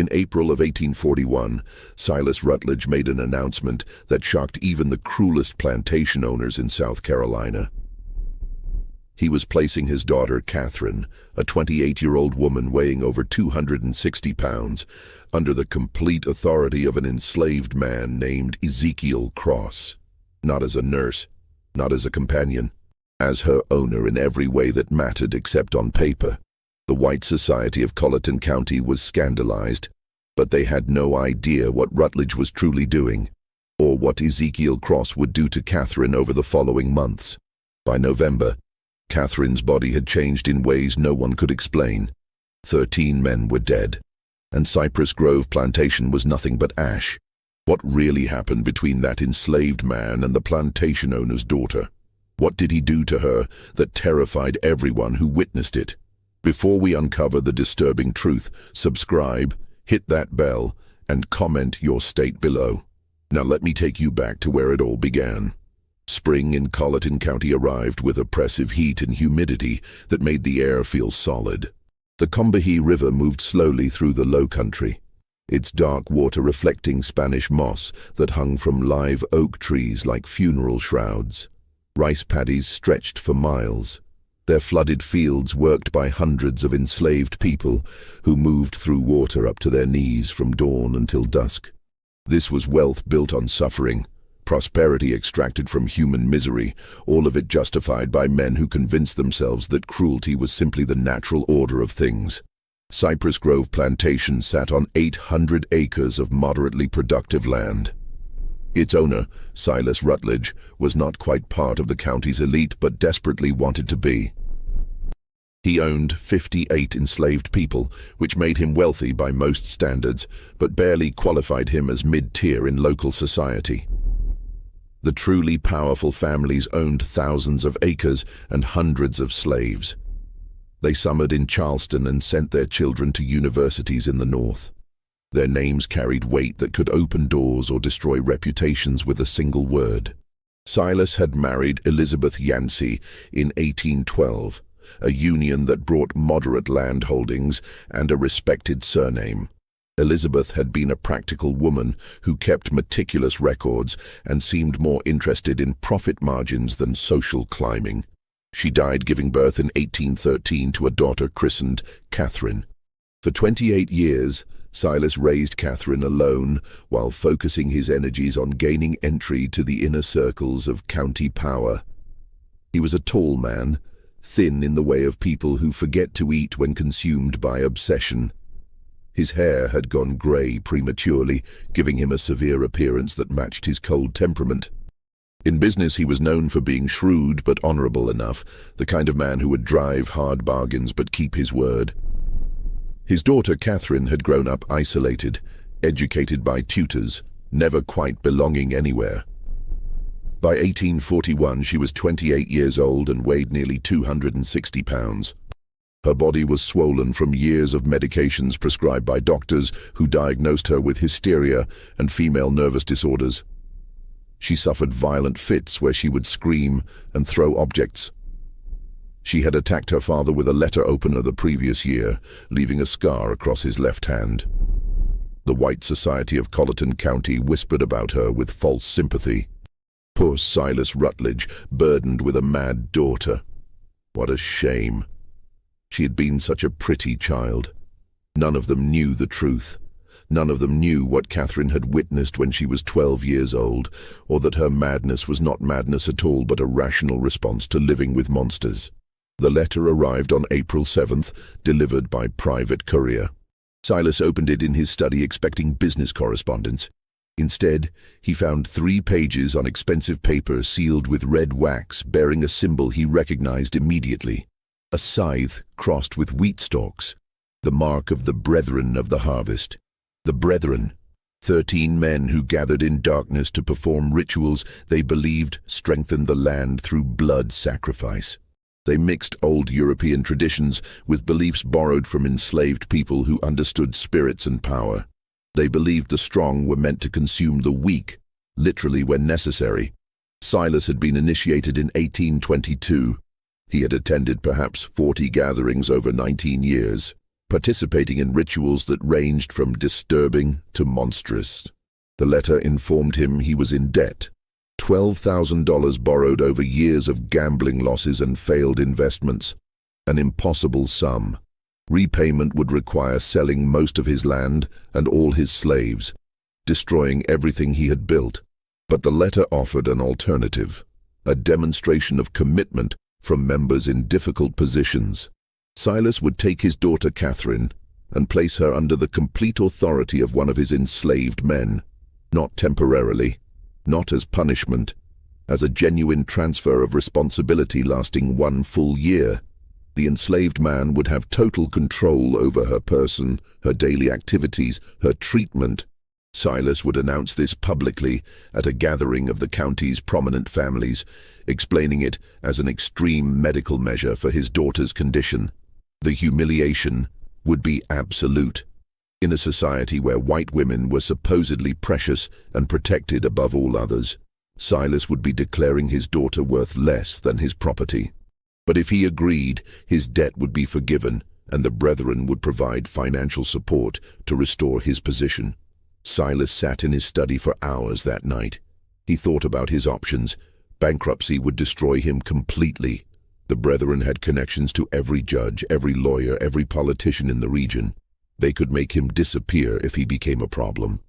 In April of 1841, Silas Rutledge made an announcement that shocked even the cruelest plantation owners in South Carolina. He was placing his daughter, Catherine, a 28-year-old woman weighing over 260 pounds, under the complete authority of an enslaved man named Ezekiel Cross. Not as a nurse, not as a companion, as her owner in every way that mattered except on paper. The white society of Colleton County was scandalized, but they had no idea what Rutledge was truly doing, or what Ezekiel Cross would do to Catherine over the following months. By November, Catherine's body had changed in ways no one could explain. 13 men were dead, and Cypress Grove Plantation was nothing but ash. What really happened between that enslaved man and the plantation owner's daughter? What did he do to her that terrified everyone who witnessed it? Before we uncover the disturbing truth, subscribe, hit that bell, and comment your state below. Now let me take you back to where it all began. Spring in Colleton County arrived with oppressive heat and humidity that made the air feel solid. The Combahee River moved slowly through the low country, its dark water reflecting Spanish moss that hung from live oak trees like funeral shrouds. Rice paddies stretched for miles, their flooded fields worked by hundreds of enslaved people who moved through water up to their knees from dawn until dusk. This was wealth built on suffering, prosperity extracted from human misery, all of it justified by men who convinced themselves that cruelty was simply the natural order of things. Cypress Grove Plantation sat on 800 acres of moderately productive land. Its owner, Silas Rutledge, was not quite part of the county's elite but desperately wanted to be. He owned 58 enslaved people, which made him wealthy by most standards, but barely qualified him as mid-tier in local society. The truly powerful families owned thousands of acres and hundreds of slaves. They summered in Charleston and sent their children to universities in the north. Their names carried weight that could open doors or destroy reputations with a single word. Silas had married Elizabeth Yancey in 1812, a union that brought moderate land holdings and a respected surname. Elizabeth had been a practical woman who kept meticulous records and seemed more interested in profit margins than social climbing. She died giving birth in 1813 to a daughter christened Catherine. For 28 years, Silas raised Catherine alone while focusing his energies on gaining entry to the inner circles of county power. He was a tall man, thin in the way of people who forget to eat when consumed by obsession. His hair had gone grey prematurely, giving him a severe appearance that matched his cold temperament. In business, he was known for being shrewd but honorable enough, the kind of man who would drive hard bargains but keep his word. His daughter Catherine had grown up isolated, educated by tutors, never quite belonging anywhere. By 1841, she was 28 years old and weighed nearly 260 pounds. Her body was swollen from years of medications prescribed by doctors who diagnosed her with hysteria and female nervous disorders. She suffered violent fits where she would scream and throw objects. She had attacked her father with a letter opener the previous year, leaving a scar across his left hand. The white society of Colleton County whispered about her with false sympathy. Poor Silas Rutledge, burdened with a mad daughter. What a shame. She had been such a pretty child. None of them knew the truth. None of them knew what Catherine had witnessed when she was 12 years old, or that her madness was not madness at all but a rational response to living with monsters. The letter arrived on April 7th, delivered by private courier. Silas opened it in his study expecting business correspondence. Instead, he found 3 pages on expensive paper sealed with red wax bearing a symbol he recognized immediately. A scythe crossed with wheat stalks, the mark of the brethren of the harvest. The brethren, 13 men who gathered in darkness to perform rituals they believed strengthened the land through blood sacrifice. They mixed old European traditions with beliefs borrowed from enslaved people who understood spirits and power. They believed the strong were meant to consume the weak, literally when necessary. Silas had been initiated in 1822. He had attended perhaps 40 gatherings over 19 years. participating in rituals that ranged from disturbing to monstrous. The letter informed him he was in debt. $12,000 borrowed over years of gambling losses and failed investments. An impossible sum. Repayment would require selling most of his land and all his slaves, destroying everything he had built. But the letter offered an alternative, a demonstration of commitment from members in difficult positions. Silas would take his daughter Catherine and place her under the complete authority of one of his enslaved men, not temporarily, not as punishment, as a genuine transfer of responsibility lasting 1 full year. The enslaved man would have total control over her person, her daily activities, her treatment. Silas would announce this publicly at a gathering of the county's prominent families, explaining it as an extreme medical measure for his daughter's condition. The humiliation would be absolute. In a society where white women were supposedly precious and protected above all others, Silas would be declaring his daughter worth less than his property. But if he agreed, his debt would be forgiven, and the brethren would provide financial support to restore his position. Silas sat in his study for hours that night. He thought about his options. Bankruptcy would destroy him completely. The brethren had connections to every judge, every lawyer, every politician in the region. They could make him disappear if he became a problem.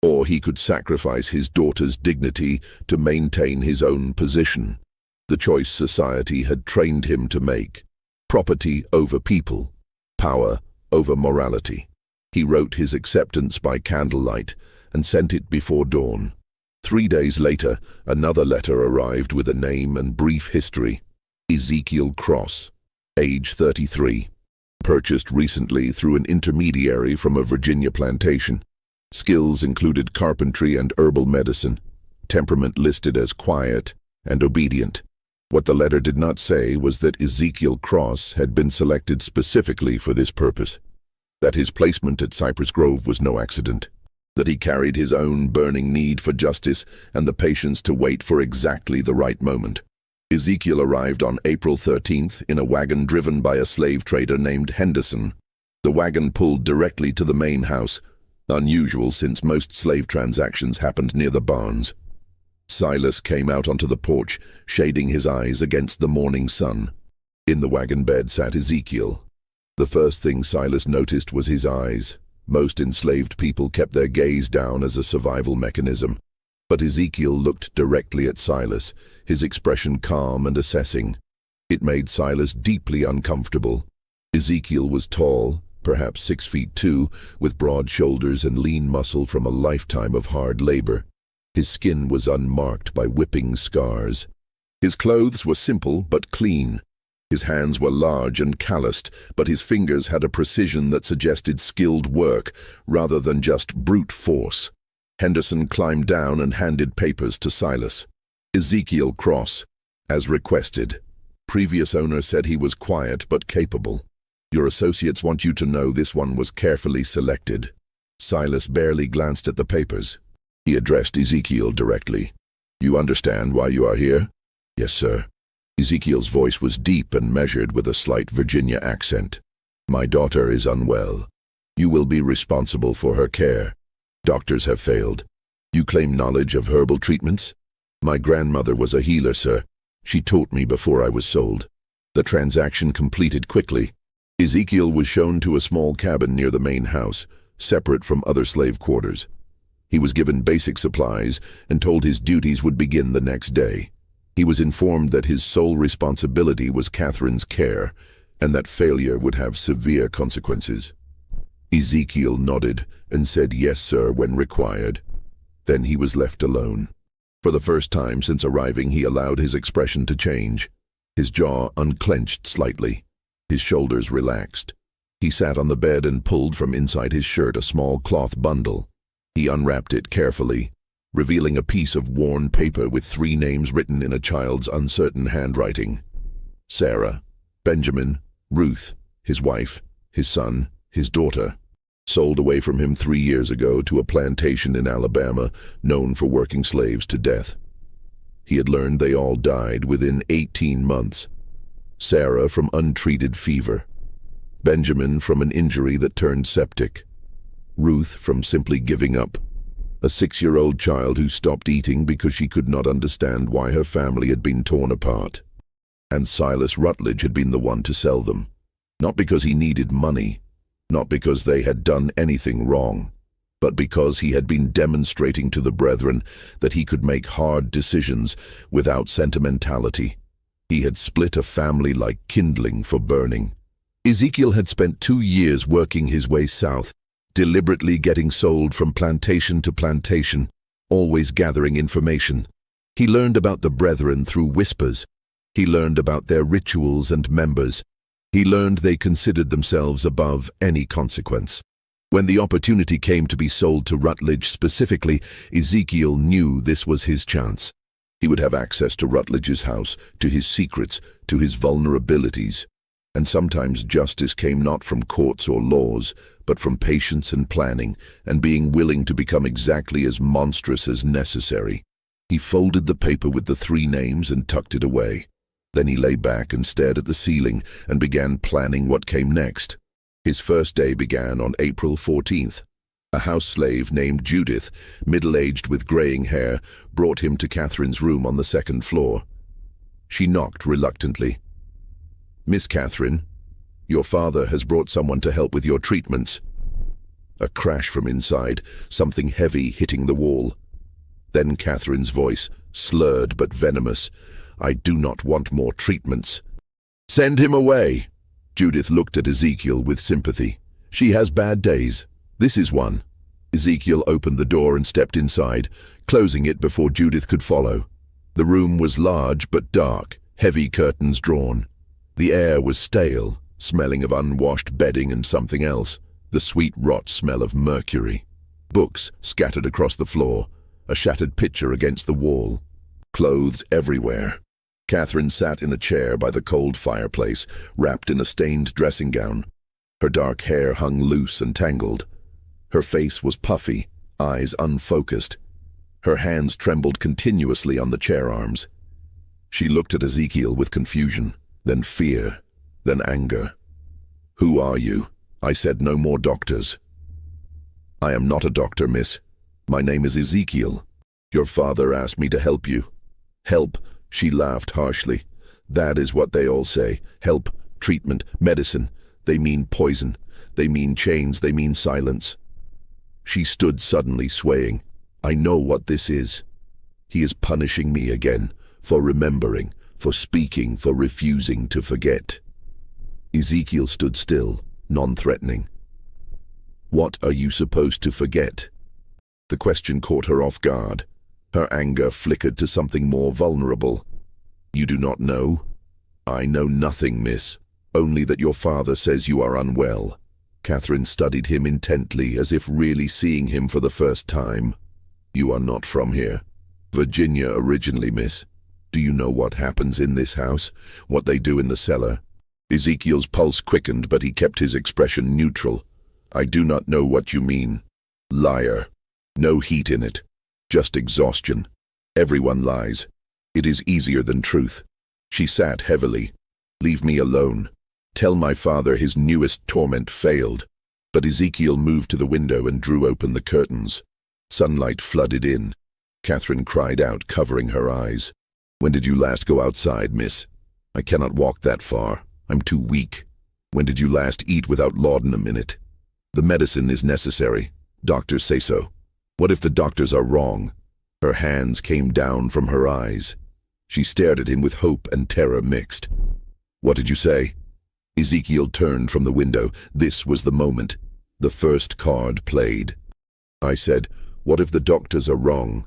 Or he could sacrifice his daughter's dignity to maintain his own position. The choice society had trained him to make. Property over people. Power over morality. He wrote his acceptance by candlelight and sent it before dawn. 3 days later, another letter arrived with a name and brief history. Ezekiel Cross, age 33. Purchased recently through an intermediary from a Virginia plantation. Skills included carpentry and herbal medicine. Temperament listed as quiet and obedient. What the letter did not say was that Ezekiel Cross had been selected specifically for this purpose. That his placement at Cypress Grove was no accident. That he carried his own burning need for justice and the patience to wait for exactly the right moment. Ezekiel arrived on April 13th in a wagon driven by a slave trader named Henderson. The wagon pulled directly to the main house, unusual since most slave transactions happened near the barns. Silas came out onto the porch, shading his eyes against the morning sun. In the wagon bed sat Ezekiel. The first thing Silas noticed was his eyes. Most enslaved people kept their gaze down as a survival mechanism. But Ezekiel looked directly at Silas, his expression calm and assessing. It made Silas deeply uncomfortable. Ezekiel was tall, perhaps 6'2", with broad shoulders and lean muscle from a lifetime of hard labor. His skin was unmarked by whipping scars. His clothes were simple but clean. His hands were large and calloused, but his fingers had a precision that suggested skilled work rather than just brute force. Henderson climbed down and handed papers to Silas. Ezekiel Cross, as requested. Previous owner said he was quiet but capable. Your associates want you to know this one was carefully selected. Silas barely glanced at the papers. He addressed Ezekiel directly. You understand why you are here? Yes, sir. Ezekiel's voice was deep and measured with a slight Virginia accent. My daughter is unwell. You will be responsible for her care. Doctors have failed. You claim knowledge of herbal treatments? My grandmother was a healer, sir. She taught me before I was sold. The transaction completed quickly. Ezekiel was shown to a small cabin near the main house, separate from other slave quarters. He was given basic supplies and told his duties would begin the next day. He was informed that his sole responsibility was Catherine's care, and that failure would have severe consequences. Ezekiel nodded and said yes, sir, when required. Then he was left alone. For the first time since arriving, he allowed his expression to change. His jaw unclenched slightly. His shoulders relaxed. He sat on the bed and pulled from inside his shirt a small cloth bundle. He unwrapped it carefully, revealing a piece of worn paper with 3 names written in a child's uncertain handwriting. Sarah, Benjamin, Ruth, his wife, his son, his daughter. Sold away from him 3 years ago to a plantation in Alabama known for working slaves to death. He had learned they all died within 18 months. Sarah from untreated fever. Benjamin from an injury that turned septic. Ruth from simply giving up. A 6-year-old child who stopped eating because she could not understand why her family had been torn apart. And Silas Rutledge had been the one to sell them. Not because he needed money, not because they had done anything wrong, but because he had been demonstrating to the brethren that he could make hard decisions without sentimentality. He had split a family like kindling for burning. Ezekiel had spent 2 years working his way south, deliberately getting sold from plantation to plantation, always gathering information. He learned about the brethren through whispers. He learned about their rituals and members. He learned they considered themselves above any consequence. When the opportunity came to be sold to Rutledge specifically, Ezekiel knew this was his chance. He would have access to Rutledge's house, to his secrets, to his vulnerabilities. And sometimes justice came not from courts or laws, but from patience and planning, and being willing to become exactly as monstrous as necessary. He folded the paper with the 3 names and tucked it away. Then he lay back and stared at the ceiling and began planning what came next. His first day began on April 14th. A house slave named Judith, middle-aged with graying hair, brought him to Catherine's room on the 2nd floor. She knocked reluctantly. "Miss Catherine, your father has brought someone to help with your treatments." A crash from inside, something heavy hitting the wall. Then Catherine's voice, slurred but venomous. "I do not want more treatments." "Send him away." Judith looked at Ezekiel with sympathy. "She has bad days. This is one." Ezekiel opened the door and stepped inside, closing it before Judith could follow. The room was large but dark, heavy curtains drawn. The air was stale, smelling of unwashed bedding and something else, the sweet rot smell of mercury. Books scattered across the floor, a shattered picture against the wall. Clothes everywhere. Catherine sat in a chair by the cold fireplace, wrapped in a stained dressing gown. Her dark hair hung loose and tangled. Her face was puffy, eyes unfocused. Her hands trembled continuously on the chair arms. She looked at Ezekiel with confusion, then fear, then anger. "Who are you?" I said. "No more doctors." "I am not a doctor, miss. My name is Ezekiel. Your father asked me to help you." "Help?" She laughed harshly. "That is what they all say. Help, treatment, medicine. They mean poison. They mean chains. They mean silence." She stood suddenly swaying. "I know what this is. He is punishing me again, for remembering, for speaking, for refusing to forget." Ezekiel stood still, non-threatening. "What are you supposed to forget?" The question caught her off guard. Her anger flickered to something more vulnerable. "You do not know?" "I know nothing, miss. Only that your father says you are unwell." Catherine studied him intently, as if really seeing him for the first time. "You are not from here." "Virginia originally, miss." "Do you know what happens in this house? What they do in the cellar?" Ezekiel's pulse quickened, but he kept his expression neutral. "I do not know what you mean." "Liar. No heat in it. Just exhaustion. Everyone lies. It is easier than truth." She sat heavily. "Leave me alone. Tell my father his newest torment failed." But Ezekiel moved to the window and drew open the curtains. Sunlight flooded in. Catherine cried out, covering her eyes. "When did you last go outside, miss?" "I cannot walk that far. I'm too weak." "When did you last eat without laudanum in it?" "The medicine is necessary. Doctors say so." "What if the doctors are wrong?" Her hands came down from her eyes. She stared at him with hope and terror mixed. "What did you say?" Ezekiel turned from the window. This was the moment. The first card played. "I said, what if the doctors are wrong?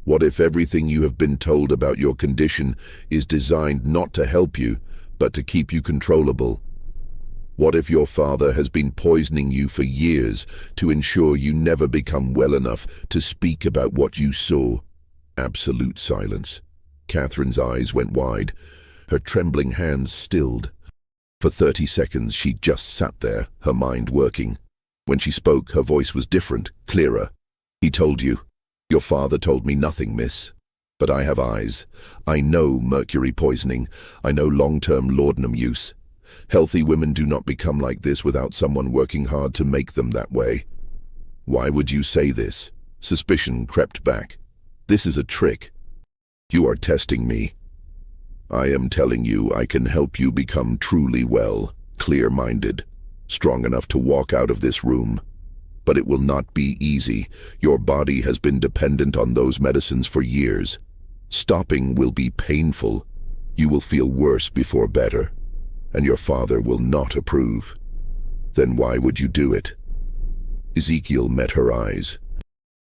What if everything you have been told about your condition is designed not to help you, but to keep you controllable? What if your father has been poisoning you for years to ensure you never become well enough to speak about what you saw?" Absolute silence. Catherine's eyes went wide. Her trembling hands stilled. For 30 seconds she just sat there, her mind working. When she spoke, her voice was different, clearer. "He told you." "Your father told me nothing, miss. But I have eyes. I know mercury poisoning. I know long-term laudanum use. Healthy women do not become like this without someone working hard to make them that way. Why would you say this? Suspicion crept back. This is a trick. You are testing me. I am telling you I can help you become truly well, clear-minded, strong enough to walk out of this room. But it will not be easy. Your body has been dependent on those medicines for years. Stopping will be painful. You will feel worse before better, and your father will not approve. Then why would you do it? Ezekiel met her eyes.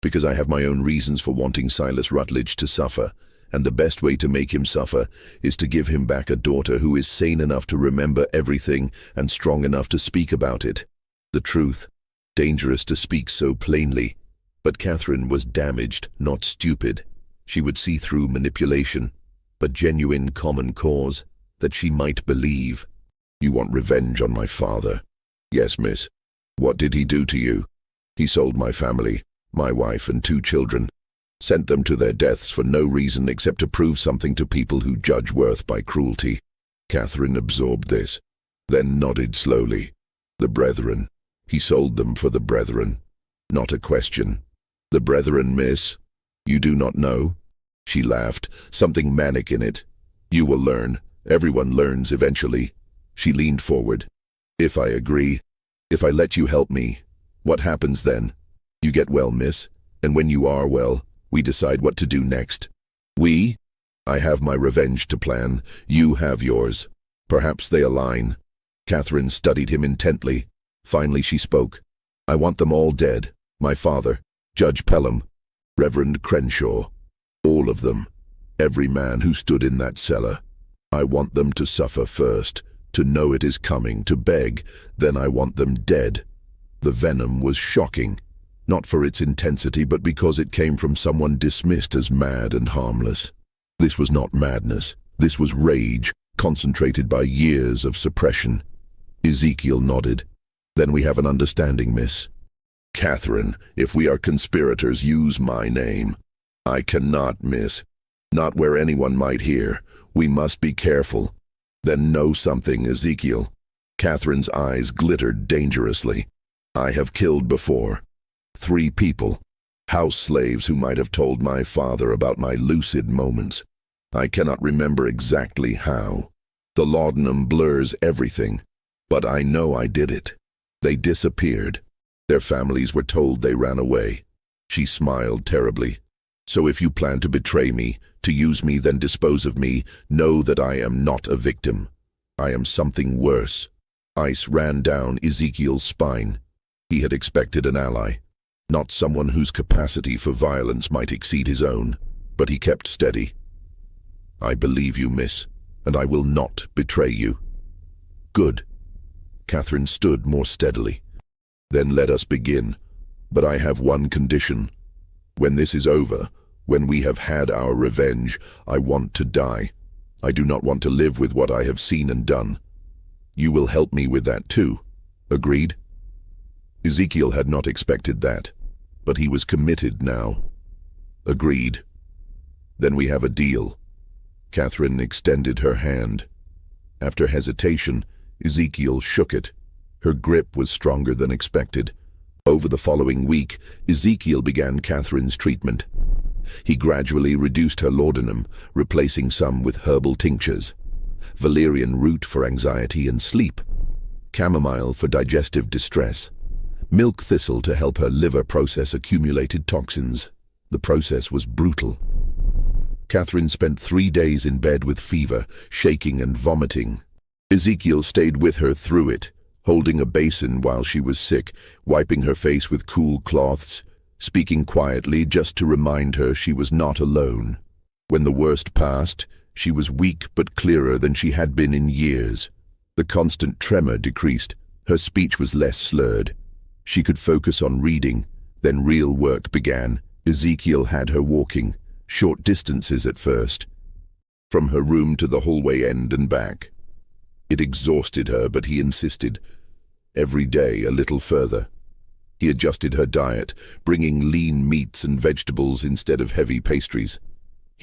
Because I have my own reasons for wanting Silas Rutledge to suffer, and the best way to make him suffer is to give him back a daughter who is sane enough to remember everything and strong enough to speak about it. The truth. Dangerous to speak so plainly. But Catherine was damaged, not stupid. She would see through manipulation, but genuine common cause that she might believe. You want revenge on my father? Yes, miss. What did he do to you? He sold my family, my wife and 2 children. Sent them to their deaths for no reason except to prove something to people who judge worth by cruelty. Catherine absorbed this, then nodded slowly. The brethren. He sold them for the brethren. Not a question. The brethren, miss? You do not know? She laughed, something manic in it. You will learn. Everyone learns eventually. She leaned forward. If I agree, if I let you help me, what happens then? You get well, miss, and when you are well, we decide what to do next. We? I have my revenge to plan. You have yours. Perhaps they align. Catherine studied him intently. Finally she spoke. I want them all dead. My father, Judge Pelham, Reverend Crenshaw. All of them. Every man who stood in that cellar. I want them to suffer first, to know it is coming, to beg. Then I want them dead. The venom was shocking. Not for its intensity, but because it came from someone dismissed as mad and harmless. This was not madness. This was rage, concentrated by years of suppression. Ezekiel nodded. Then we have an understanding, miss. Catherine, if we are conspirators, use my name. I cannot, miss. Not where anyone might hear. We must be careful. Then know something, Ezekiel. Catherine's eyes glittered dangerously. I have killed before. 3 people. House slaves who might have told my father about my lucid moments. I cannot remember exactly how. The laudanum blurs everything. But I know I did it. They disappeared. Their families were told they ran away. She smiled terribly. So if you plan to betray me, to use me then dispose of me, know that I am not a victim. I am something worse. Ice ran down Ezekiel's spine. He had expected an ally, not someone whose capacity for violence might exceed his own, but he kept steady. I believe you, miss, and I will not betray you. Good. Catherine stood more steadily. Then let us begin. But I have one condition. When this is over, when we have had our revenge, I want to die. I do not want to live with what I have seen and done. You will help me with that too. Agreed? Ezekiel had not expected that, but he was committed now. Agreed. Then we have a deal. Catherine extended her hand. After hesitation, Ezekiel shook it. Her grip was stronger than expected. Over the following week, Ezekiel began Catherine's treatment. He gradually reduced her laudanum, replacing some with herbal tinctures. Valerian root for anxiety and sleep. Chamomile for digestive distress. Milk thistle to help her liver process accumulated toxins. The process was brutal. Catherine spent 3 days in bed with fever, shaking and vomiting. Ezekiel stayed with her through it, holding a basin while she was sick, wiping her face with cool cloths, speaking quietly just to remind her she was not alone. When the worst passed, she was weak but clearer than she had been in years. The constant tremor decreased. Her speech was less slurred. She could focus on reading. Then real work began. Ezekiel had her walking, short distances at first, from her room to the hallway end and back. It exhausted her, but he insisted. Every day a little further. He adjusted her diet, bringing lean meats and vegetables instead of heavy pastries.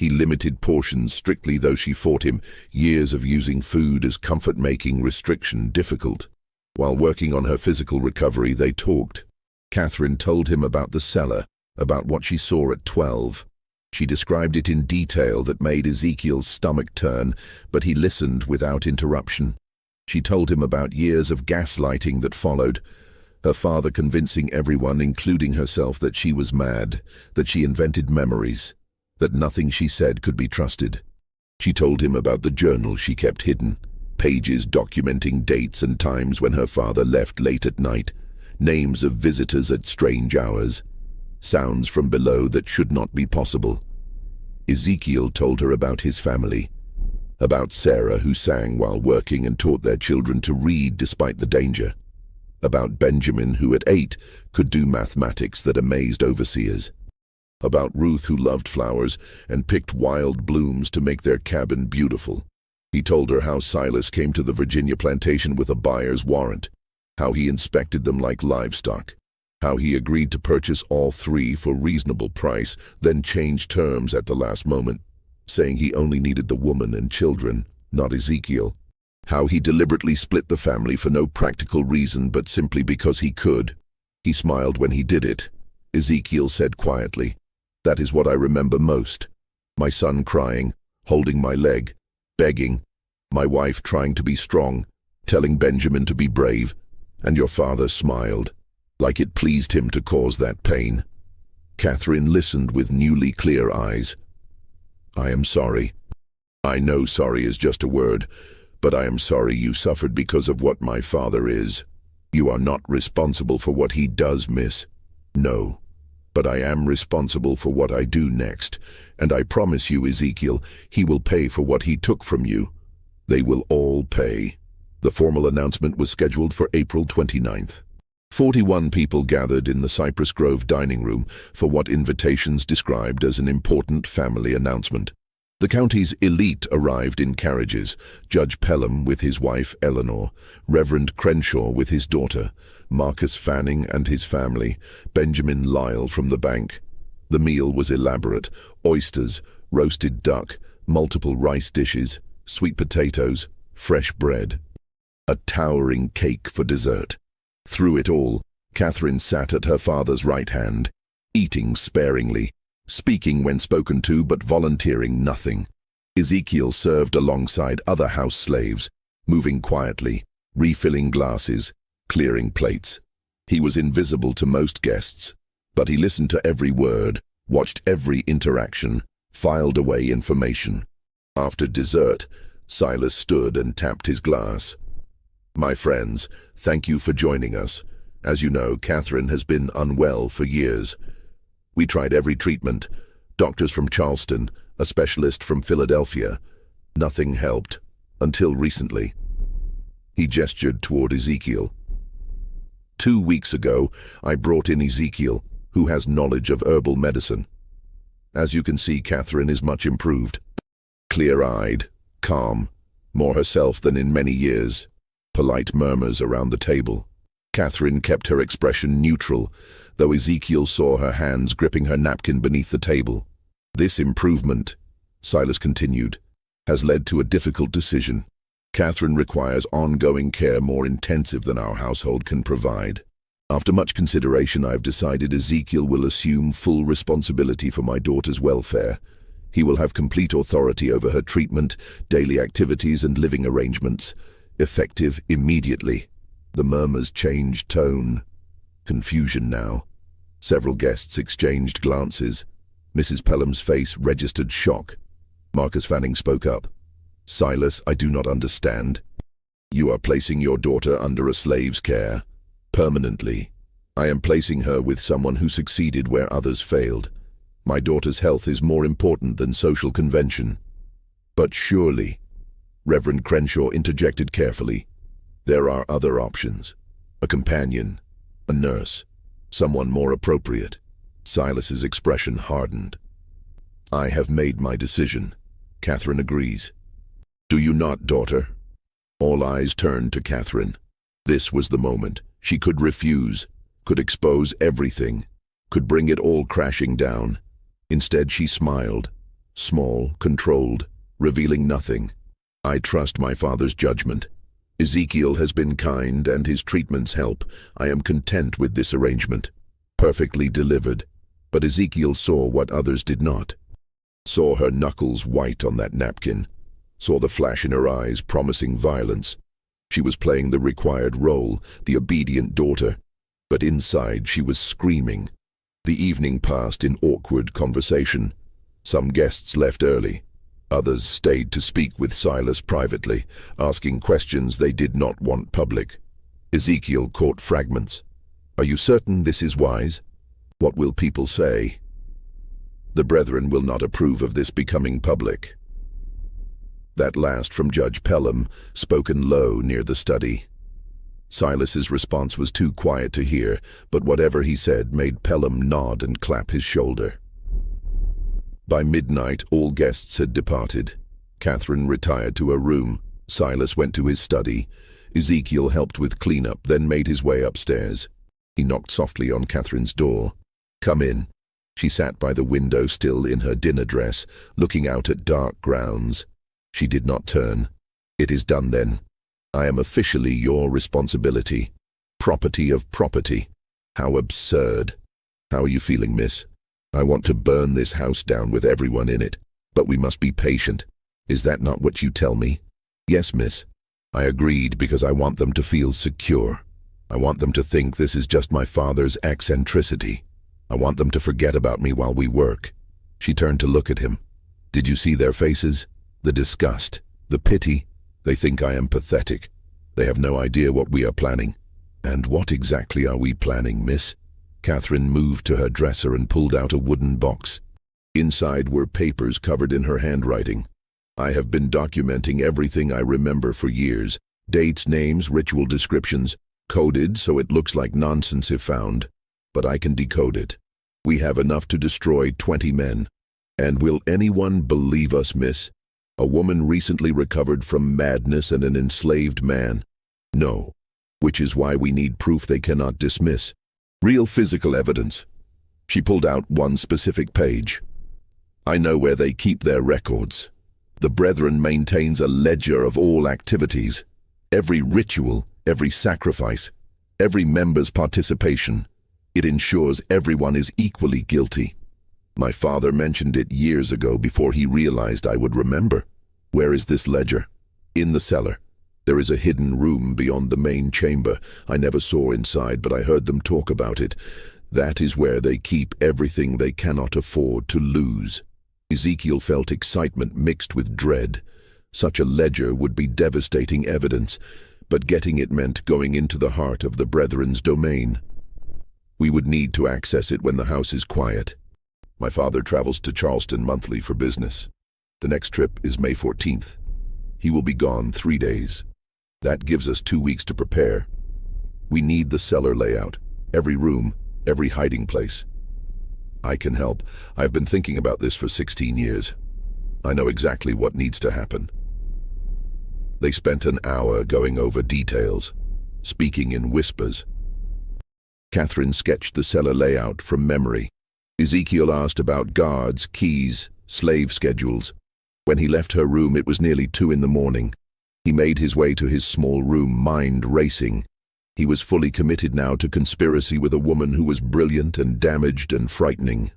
He limited portions strictly, though she fought him, years of using food as comfort-making restriction difficult. While working on her physical recovery, they talked. Catherine told him about the cellar, about what she saw at 12. She described it in detail that made Ezekiel's stomach turn, but he listened without interruption. She told him about years of gaslighting that followed, her father convincing everyone, including herself, that she was mad, that she invented memories, that nothing she said could be trusted. She told him about the journal she kept hidden, pages documenting dates and times when her father left late at night, names of visitors at strange hours, sounds from below that should not be possible. Ezekiel told her about his family, about Sarah, who sang while working and taught their children to read despite the danger, about Benjamin, who at 8 could do mathematics that amazed overseers, about Ruth, who loved flowers and picked wild blooms to make their cabin beautiful. He told her how Silas came to the Virginia plantation with a buyer's warrant, how he inspected them like livestock, how he agreed to purchase all 3 for reasonable price, then changed terms at the last moment, saying he only needed the woman and children, not Ezekiel. How he deliberately split the family for no practical reason but simply because he could. He smiled when he did it. Ezekiel said quietly, "That is what I remember most. My son crying, holding my leg, begging, my wife trying to be strong, telling Benjamin to be brave, and your father smiled, like it pleased him to cause that pain." Catherine listened with newly clear eyes. "I am sorry. I know sorry is just a word, but I am sorry you suffered because of what my father is. You are not responsible for what he does, miss. No. But I am responsible for what I do next, and I promise you, Ezekiel, he will pay for what he took from you. They will all pay." The formal announcement was scheduled for April 29th. 41 people gathered in the Cypress Grove dining room for what invitations described as an important family announcement. The county's elite arrived in carriages, Judge Pelham with his wife Eleanor, Reverend Crenshaw with his daughter, Marcus Fanning and his family, Benjamin Lyle from the bank. The meal was elaborate: oysters, roasted duck, multiple rice dishes, sweet potatoes, fresh bread. A towering cake for dessert. Through it all, Catherine sat at her father's right hand, eating sparingly, speaking when spoken to but volunteering nothing. Ezekiel served alongside other house slaves, moving quietly, refilling glasses, clearing plates. He was invisible to most guests, but he listened to every word, watched every interaction, filed away information. After dessert, Silas stood and tapped his glass. "My friends, thank you for joining us. As you know, Catherine has been unwell for years. We tried every treatment, doctors from Charleston, a specialist from Philadelphia. Nothing helped, until recently." He gestured toward Ezekiel. 2 weeks ago, I brought in Ezekiel, who has knowledge of herbal medicine. As you can see, Catherine is much improved. Clear-eyed, calm, more herself than in many years. Polite murmurs around the table. Catherine kept her expression neutral, though Ezekiel saw her hands gripping her napkin beneath the table. "This improvement," Silas continued, "has led to a difficult decision. Catherine requires ongoing care more intensive than our household can provide. After much consideration, I've decided Ezekiel will assume full responsibility for my daughter's welfare. He will have complete authority over her treatment, daily activities, and living arrangements, effective immediately." The murmurs changed tone. Confusion now. Several guests exchanged glances. Mrs. Pelham's face registered shock. Marcus Fanning spoke up. "Silas, I do not understand. You are placing your daughter under a slave's care, permanently. I am placing her with someone who succeeded where others failed. My daughter's health is more important than social convention." "But surely," Reverend Crenshaw interjected carefully, "there are other options. A companion, a nurse, someone more appropriate." Silas's expression hardened. "I have made my decision." Catherine agrees. "Do you not, daughter?" All eyes turned to Catherine. This was the moment. She could refuse, could expose everything, could bring it all crashing down. Instead, she smiled, small, controlled, revealing nothing. I trust my father's judgment. Ezekiel has been kind and his treatments help. I am content with this arrangement. Perfectly delivered. But Ezekiel saw what others did not. Saw her knuckles white on that napkin. Saw the flash in her eyes promising violence. She was playing the required role, the obedient daughter. But inside she was screaming. The evening passed in awkward conversation. Some guests left early. Others stayed to speak with Silas privately, asking questions they did not want public. Ezekiel caught fragments. "Are you certain this is wise? What will people say? The brethren will not approve of this becoming public." That last from Judge Pelham, spoken low near the study. Silas's response was too quiet to hear, but whatever he said made Pelham nod and clap his shoulder. By midnight, all guests had departed. Catherine retired to her room. Silas went to his study. Ezekiel helped with cleanup, then made his way upstairs. He knocked softly on Catherine's door. "Come in." She sat by the window, still in her dinner dress, looking out at dark grounds. She did not turn. "It is done then. I am officially your responsibility. Property of property. How absurd. How are you feeling, miss? I want to burn this house down with everyone in it, but we must be patient. Is that not what you tell me?" "Yes, miss." I agreed because I want them to feel secure. I want them to think this is just my father's eccentricity. I want them to forget about me while we work. She turned to look at him. Did you see their faces? The disgust, the pity. They think I am pathetic. They have no idea what we are planning. And what exactly are we planning, miss? Catherine moved to her dresser and pulled out a wooden box. Inside were papers covered in her handwriting. I have been documenting everything I remember for years. Dates, names, ritual descriptions, coded so it looks like nonsense if found. But I can decode it. We have enough to destroy 20 men. And will anyone believe us, miss? A woman recently recovered from madness and an enslaved man? No. Which is why we need proof they cannot dismiss. Real physical evidence. She pulled out one specific page. I know where they keep their records. The Brethren maintains a ledger of all activities. Every ritual, every sacrifice, every member's participation. It ensures everyone is equally guilty. My father mentioned it years ago before he realized I would remember. Where is this ledger? In the cellar. There is a hidden room beyond the main chamber. I never saw inside, but I heard them talk about it. That is where they keep everything they cannot afford to lose. Ezekiel felt excitement mixed with dread. Such a ledger would be devastating evidence, but getting it meant going into the heart of the Brethren's domain. We would need to access it when the house is quiet. My father travels to Charleston monthly for business. The next trip is May 14th. He will be gone 3 days. That gives us 2 weeks to prepare. We need the cellar layout, every room, every hiding place. I can help. I've been thinking about this for 16 years. I know exactly what needs to happen. They spent an hour going over details, speaking in whispers. Catherine sketched the cellar layout from memory. Ezekiel asked about guards, keys, slave schedules. When he left her room, it was nearly 2 in the morning. He made his way to his small room, mind racing. He was fully committed now to conspiracy with a woman who was brilliant and damaged and frightening.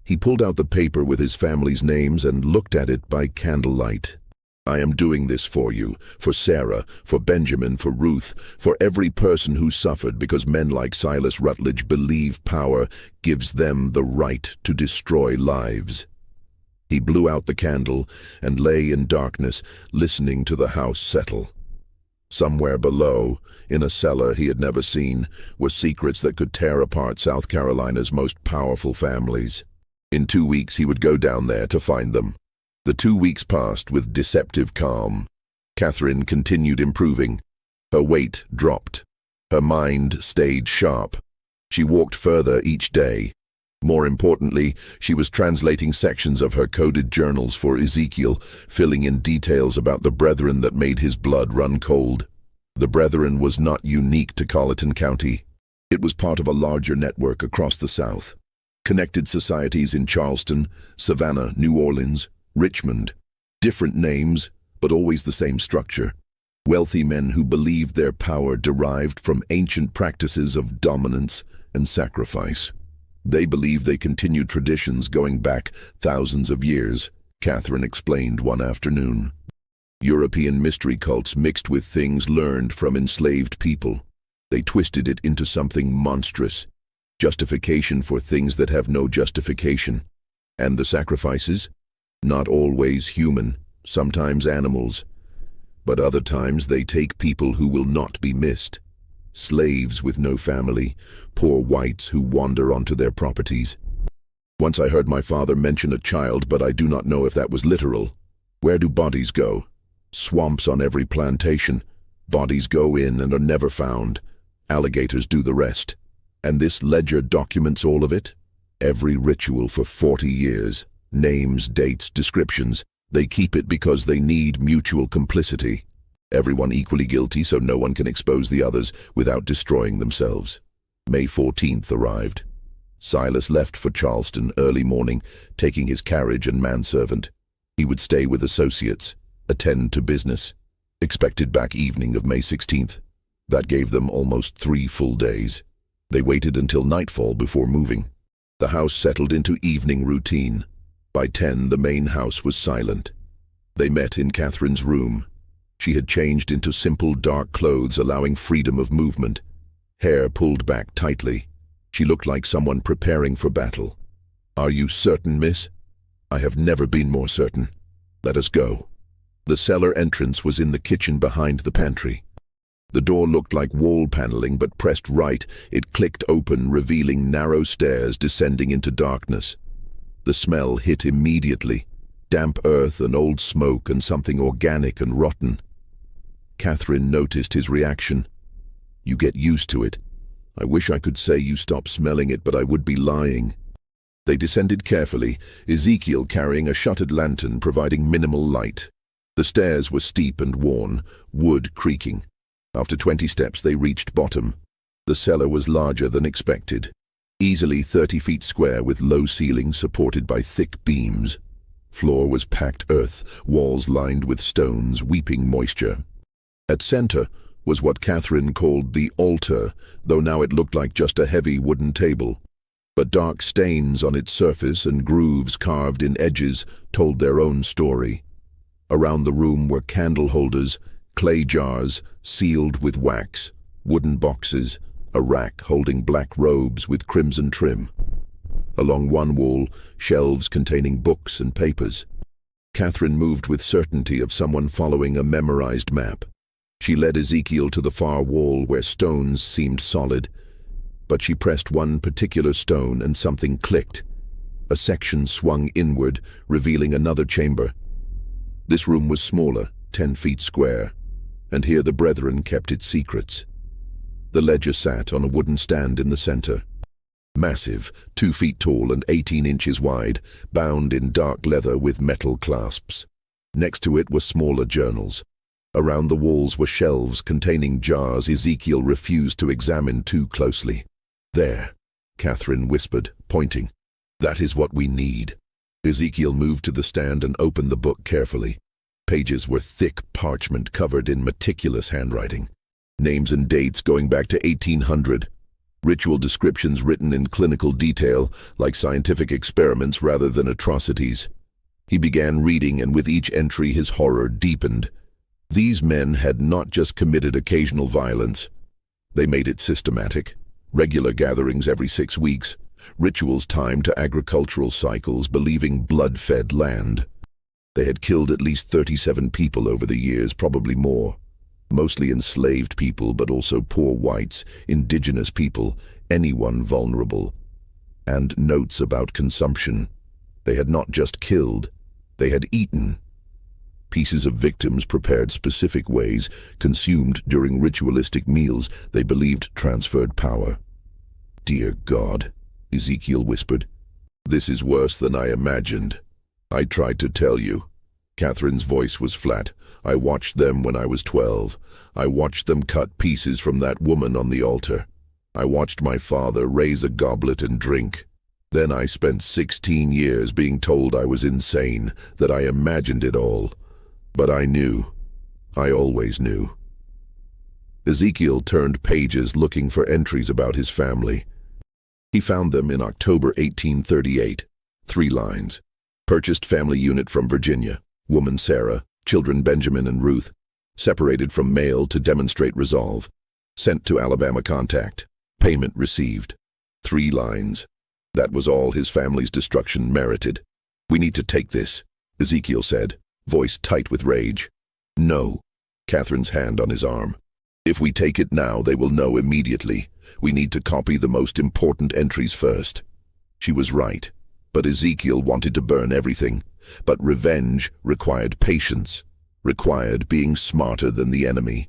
He pulled out the paper with his family's names and looked at it by candlelight. I am doing this for you, for Sarah, for Benjamin, for Ruth, for every person who suffered because men like Silas Rutledge believe power gives them the right to destroy lives. He blew out the candle and lay in darkness, listening to the house settle. Somewhere below, in a cellar he had never seen, were secrets that could tear apart South Carolina's most powerful families. In 2 weeks he would go down there to find them. The 2 weeks passed with deceptive calm. Catherine continued improving. Her weight dropped. Her mind stayed sharp. She walked further each day. More importantly, she was translating sections of her coded journals for Ezekiel, filling in details about the Brethren that made his blood run cold. The Brethren was not unique to Colleton County. It was part of a larger network across the South. Connected societies in Charleston, Savannah, New Orleans, Richmond. Different names, but always the same structure. Wealthy men who believed their power derived from ancient practices of dominance and sacrifice. They believed they continued traditions going back thousands of years, Catherine explained one afternoon. European mystery cults mixed with things learned from enslaved people. They twisted it into something monstrous. Justification for things that have no justification. And the sacrifices? Not always human, sometimes animals. But other times they take people who will not be missed. Slaves with no family, poor whites who wander onto their properties. Once I heard my father mention a child, but I do not know if that was literal. Where do bodies go? Swamps on every plantation. Bodies go in and are never found. Alligators do the rest. And this ledger documents all of it? Every ritual for 40 years. Names, dates, descriptions. They keep it because they need mutual complicity. Everyone equally guilty so no one can expose the others without destroying themselves. May 14th arrived. Silas left for Charleston early morning, taking his carriage and manservant. He would stay with associates, attend to business. Expected back evening of May 16th. That gave them almost 3 full days. They waited until nightfall before moving. The house settled into evening routine. By 10, the main house was silent. They met in Catherine's room. She had changed into simple dark clothes, allowing freedom of movement. Hair pulled back tightly. She looked like someone preparing for battle. "Are you certain, miss?" "I have never been more certain. Let us go." The cellar entrance was in the kitchen behind the pantry. The door looked like wall paneling, but pressed right, it clicked open, revealing narrow stairs descending into darkness. The smell hit immediately. Damp earth and old smoke and something organic and rotten. Catherine noticed his reaction. "You get used to it. I wish I could say you stop smelling it, but I would be lying." They descended carefully, Ezekiel carrying a shuttered lantern providing minimal light. The stairs were steep and worn, wood creaking. After 20 steps they reached bottom. The cellar was larger than expected. Easily 30 feet square with low ceiling supported by thick beams. Floor was packed earth, walls lined with stones, weeping moisture. At center was what Catherine called the altar, though now it looked like just a heavy wooden table. But dark stains on its surface and grooves carved in edges told their own story. Around the room were candle holders, clay jars sealed with wax, wooden boxes, a rack holding black robes with crimson trim. Along one wall, shelves containing books and papers. Catherine moved with certainty of someone following a memorized map. She led Ezekiel to the far wall where stones seemed solid, but she pressed one particular stone and something clicked. A section swung inward, revealing another chamber. This room was smaller, 10 feet square, and here the brethren kept its secrets. The ledger sat on a wooden stand in the center. Massive, 2 feet tall and 18 inches wide, bound in dark leather with metal clasps. Next to it were smaller journals. Around the walls were shelves containing jars Ezekiel refused to examine too closely. "There," Catherine whispered, pointing. "That is what we need." Ezekiel moved to the stand and opened the book carefully. Pages were thick parchment covered in meticulous handwriting. Names and dates going back to 1800. Ritual descriptions written in clinical detail, like scientific experiments rather than atrocities. He began reading, and with each entry his horror deepened. These men had not just committed occasional violence. They made it systematic. Regular gatherings every 6 weeks. Rituals timed to agricultural cycles, believing blood-fed land. They had killed at least 37 people over the years, probably more. Mostly enslaved people, but also poor whites, indigenous people, anyone vulnerable. And notes about consumption. They had not just killed, they had eaten. Pieces of victims prepared specific ways, consumed during ritualistic meals they believed transferred power. "Dear God," Ezekiel whispered, "this is worse than I imagined. I tried to tell you." Catherine's voice was flat. "I watched them when I was 12. I watched them cut pieces from that woman on the altar. I watched my father raise a goblet and drink. Then I spent 16 years being told I was insane, that I imagined it all. But I knew. I always knew. Ezekiel turned pages looking for entries about his family. He found them in October 1838. 3 lines. Purchased family unit from Virginia. Woman Sarah. Children Benjamin and Ruth. Separated from male to demonstrate resolve. Sent to Alabama contact. Payment received. 3 lines. That was all his family's destruction merited. We need to take this, Ezekiel said, voice tight with rage. No. Catherine's hand on his arm. If we take it now, they will know immediately. We need to copy the most important entries first. She was right, but Ezekiel wanted to burn everything. But revenge required patience, required being smarter than the enemy.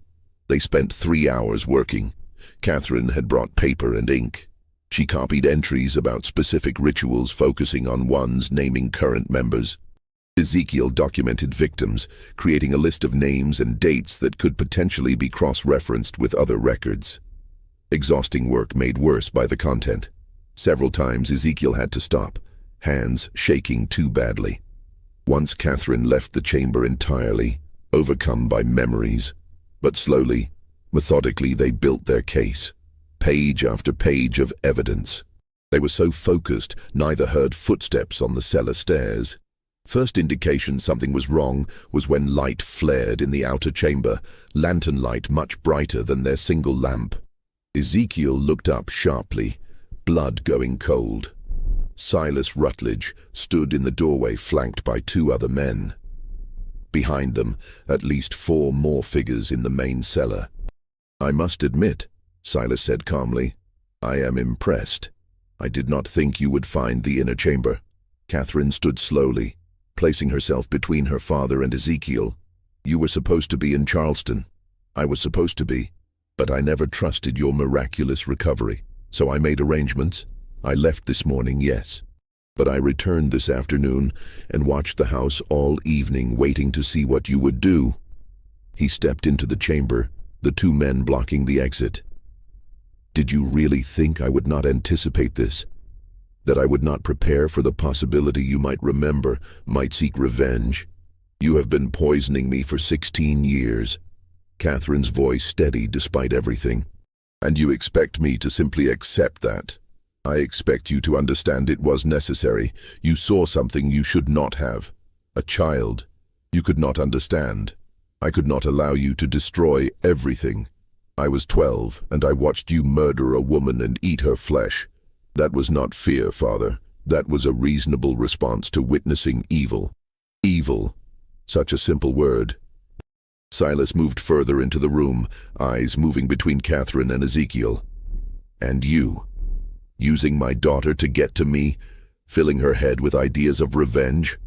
They spent 3 hours working. Catherine had brought paper and ink. She copied entries about specific rituals focusing on ones naming current members. Ezekiel documented victims, creating a list of names and dates that could potentially be cross-referenced with other records. Exhausting work made worse by the content. Several times Ezekiel had to stop, hands shaking too badly. Once Catherine left the chamber entirely, overcome by memories. But slowly, methodically they built their case. Page after page of evidence. They were so focused, neither heard footsteps on the cellar stairs. First indication something was wrong was when light flared in the outer chamber, lantern light much brighter than their single lamp. Ezekiel looked up sharply, blood going cold. Silas Rutledge stood in the doorway flanked by 2 other men. Behind them, at least 4 more figures in the main cellar. I must admit, Silas said calmly, I am impressed. I did not think you would find the inner chamber. Catherine stood slowly, placing herself between her father and Ezekiel. You were supposed to be in Charleston. I was supposed to be, but I never trusted your miraculous recovery. So I made arrangements. I left this morning, yes. But I returned this afternoon and watched the house all evening waiting to see what you would do. He stepped into the chamber, the 2 men blocking the exit. Did you really think I would not anticipate this? That I would not prepare for the possibility you might remember, might seek revenge? You have been poisoning me for 16 years. Catherine's voice steady despite everything. And you expect me to simply accept that? I expect you to understand it was necessary. You saw something you should not have. A child. You could not understand. I could not allow you to destroy everything. I was 12, and I watched you murder a woman and eat her flesh. That was not fear, Father. That was a reasonable response to witnessing evil. Evil. Such a simple word. Silas moved further into the room, eyes moving between Catherine and Ezekiel. And you. Using my daughter to get to me, filling her head with ideas of revenge.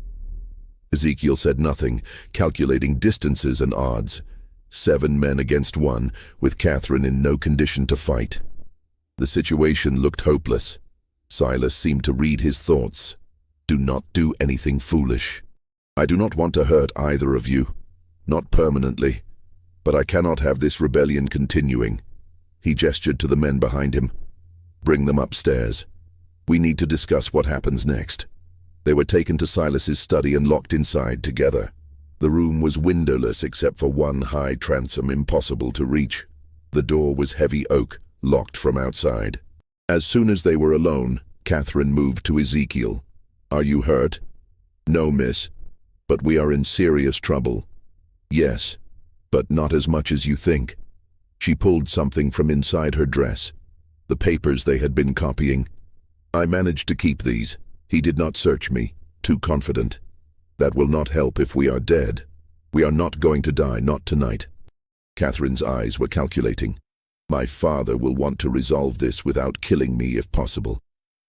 Ezekiel said nothing, calculating distances and odds. 7 men against 1, with Catherine in no condition to fight. The situation looked hopeless. Silas seemed to read his thoughts. Do not do anything foolish. I do not want to hurt either of you. Not permanently. But I cannot have this rebellion continuing. He gestured to the men behind him. Bring them upstairs. We need to discuss what happens next. They were taken to Silas's study and locked inside together. The room was windowless except for 1 high transom impossible to reach. The door was heavy oak, locked from outside. As soon as they were alone, Catherine moved to Ezekiel. Are you hurt? No, miss. But we are in serious trouble. Yes, but not as much as you think. She pulled something from inside her dress. The papers they had been copying. I managed to keep these. He did not search me, too confident. That will not help if we are dead. We are not going to die, not tonight. Catherine's eyes were calculating. My father will want to resolve this without killing me if possible.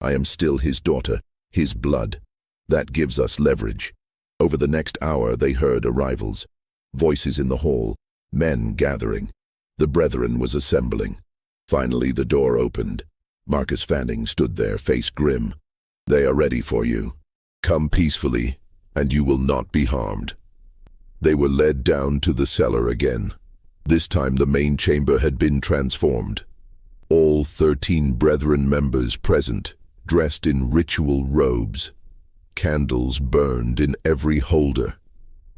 I am still his daughter, his blood. That gives us leverage. Over the next hour they heard arrivals. Voices in the hall, men gathering. The brethren was assembling. Finally the door opened. Marcus Fanning stood there, face grim. They are ready for you. Come peacefully, and you will not be harmed. They were led down to the cellar again. This time the main chamber had been transformed. All 13 brethren members present, dressed in ritual robes. Candles burned in every holder.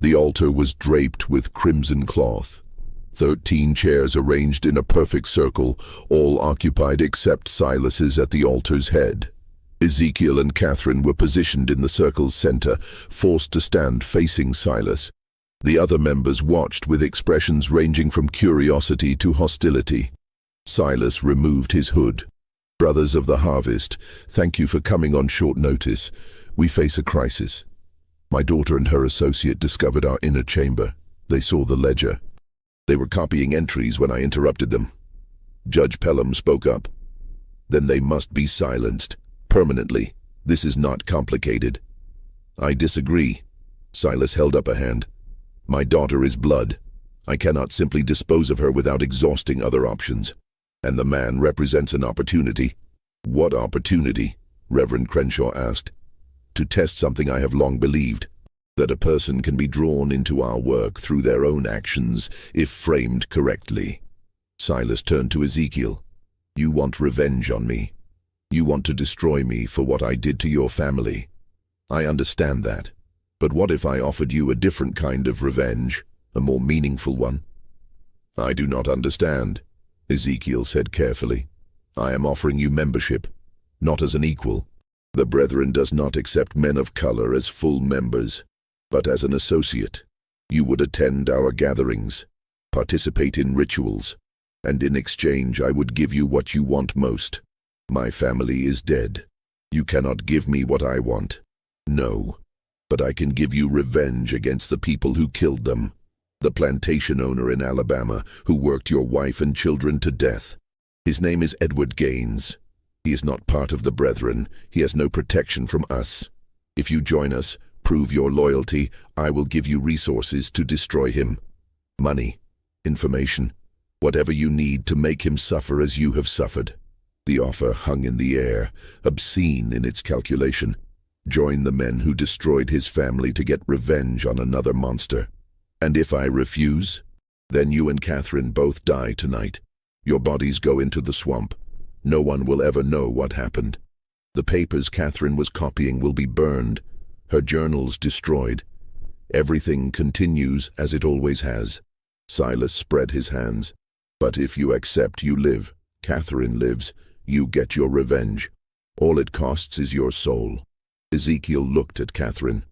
The altar was draped with crimson cloth. 13 chairs arranged in a perfect circle, all occupied except Silas's at the altar's head. Ezekiel and Catherine were positioned in the circle's center, forced to stand facing Silas. The other members watched with expressions ranging from curiosity to hostility. Silas removed his hood. "Brothers of the harvest, thank you for coming on short notice. We face a crisis. My daughter and her associate discovered our inner chamber. They saw the ledger. They were copying entries when I interrupted them." Judge Pelham spoke up. "Then they must be silenced. Permanently. This is not complicated." "I disagree." Silas held up a hand. "My daughter is blood. I cannot simply dispose of her without exhausting other options. And the man represents an opportunity." "What opportunity?" Reverend Crenshaw asked. "To test something I have long believed, that a person can be drawn into our work through their own actions if framed correctly." Silas turned to Ezekiel. "You want revenge on me. You want to destroy me for what I did to your family. I understand that. But what if I offered you a different kind of revenge, a more meaningful one?" "I do not understand," Ezekiel said carefully. "I am offering you membership, not as an equal. The Brethren does not accept men of color as full members, but as an associate. You would attend our gatherings, participate in rituals, and in exchange I would give you what you want most. My family is dead. You cannot give me what I want. No, but I can give you revenge against the people who killed them. The plantation owner in Alabama who worked your wife and children to death. His name is Edward Gaines. He is not part of the Brethren. He has no protection from us. If you join us, prove your loyalty, I will give you resources to destroy him. Money, information, whatever you need to make him suffer as you have suffered." The offer hung in the air, obscene in its calculation. Join the men who destroyed his family to get revenge on another monster. "And if I refuse, then you and Catherine both die tonight. Your bodies go into the swamp. No one will ever know what happened. The papers Catherine was copying will be burned, her journals destroyed. Everything continues as it always has." Silas spread his hands. "But if you accept, you live. Catherine lives. You get your revenge. All it costs is your soul." Ezekiel looked at Catherine.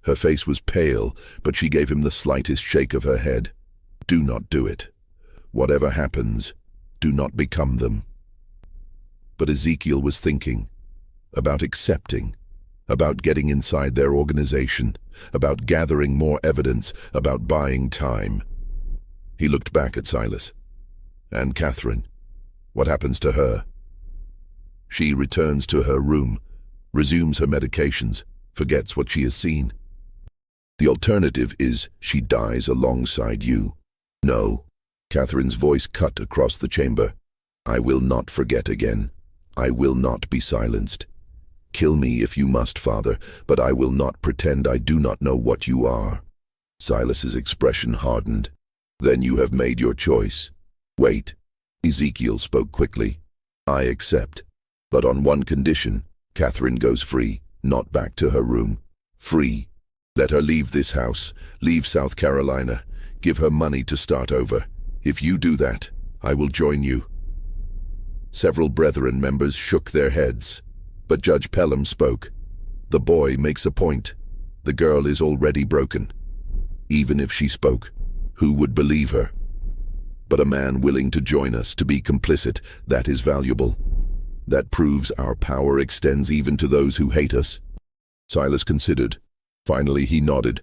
Her face was pale, but she gave him the slightest shake of her head. "Do not do it. Whatever happens, do not become them." But Ezekiel was thinking about accepting, about getting inside their organization, about gathering more evidence, about buying time. He looked back at Silas. "And Catherine, what happens to her?" "She returns to her room, resumes her medications, forgets what she has seen. The alternative is she dies alongside you." "No." Catherine's voice cut across the chamber. "I will not forget again. I will not be silenced. Kill me if you must, Father, but I will not pretend I do not know what you are." Silas's expression hardened. "Then you have made your choice." "Wait." Ezekiel spoke quickly. "I accept. But on one condition. Catherine goes free, not back to her room. Free. Let her leave this house, leave South Carolina. Give her money to start over. If you do that, I will join you." Several Brethren members shook their heads, but Judge Pelham spoke. "The boy makes a point. The girl is already broken. Even if she spoke, who would believe her? But a man willing to join us, to be complicit, that is valuable. That proves our power extends even to those who hate us." Silas considered. Finally he nodded.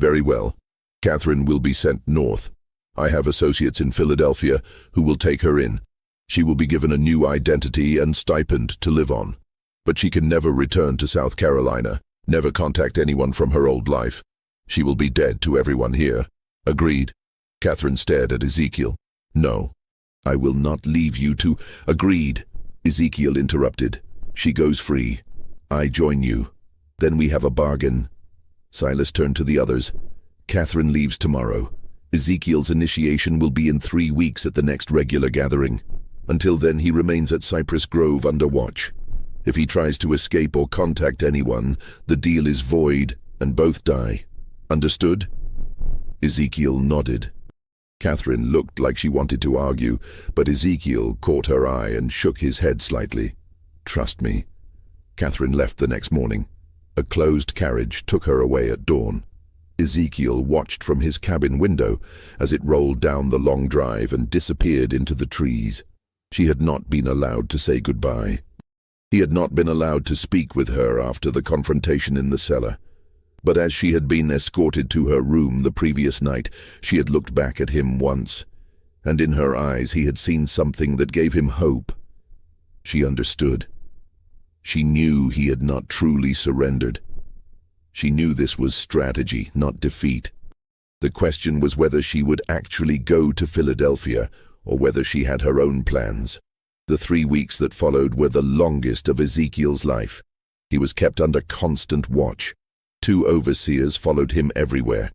"Very well. Catherine will be sent north. I have associates in Philadelphia who will take her in. She will be given a new identity and stipend to live on. But she can never return to South Carolina, never contact anyone from her old life. She will be dead to everyone here." "Agreed." Catherine stared at Ezekiel. "No, I will not leave you to—" "Agreed," Ezekiel interrupted. "She goes free. I join you. Then we have a bargain." Silas turned to the others. "Catherine leaves tomorrow. Ezekiel's initiation will be in 3 weeks at the next regular gathering. Until then he remains at Cypress Grove under watch. If he tries to escape or contact anyone, the deal is void and both die. Understood? Ezekiel nodded. Catherine looked like she wanted to argue, but Ezekiel caught her eye and shook his head slightly. Trust me. Catherine left the next morning. A closed carriage took her away at dawn. Ezekiel watched from his cabin window as it rolled down the long drive and disappeared into the trees. She had not been allowed to say goodbye. He had not been allowed to speak with her after the confrontation in the cellar. But as she had been escorted to her room the previous night, she had looked back at him once, and in her eyes he had seen something that gave him hope. She understood. She knew he had not truly surrendered. She knew this was strategy, not defeat. The question was whether she would actually go to Philadelphia or whether she had her own plans. The 3 weeks that followed were the longest of Ezekiel's life. He was kept under constant watch. 2 overseers followed him everywhere.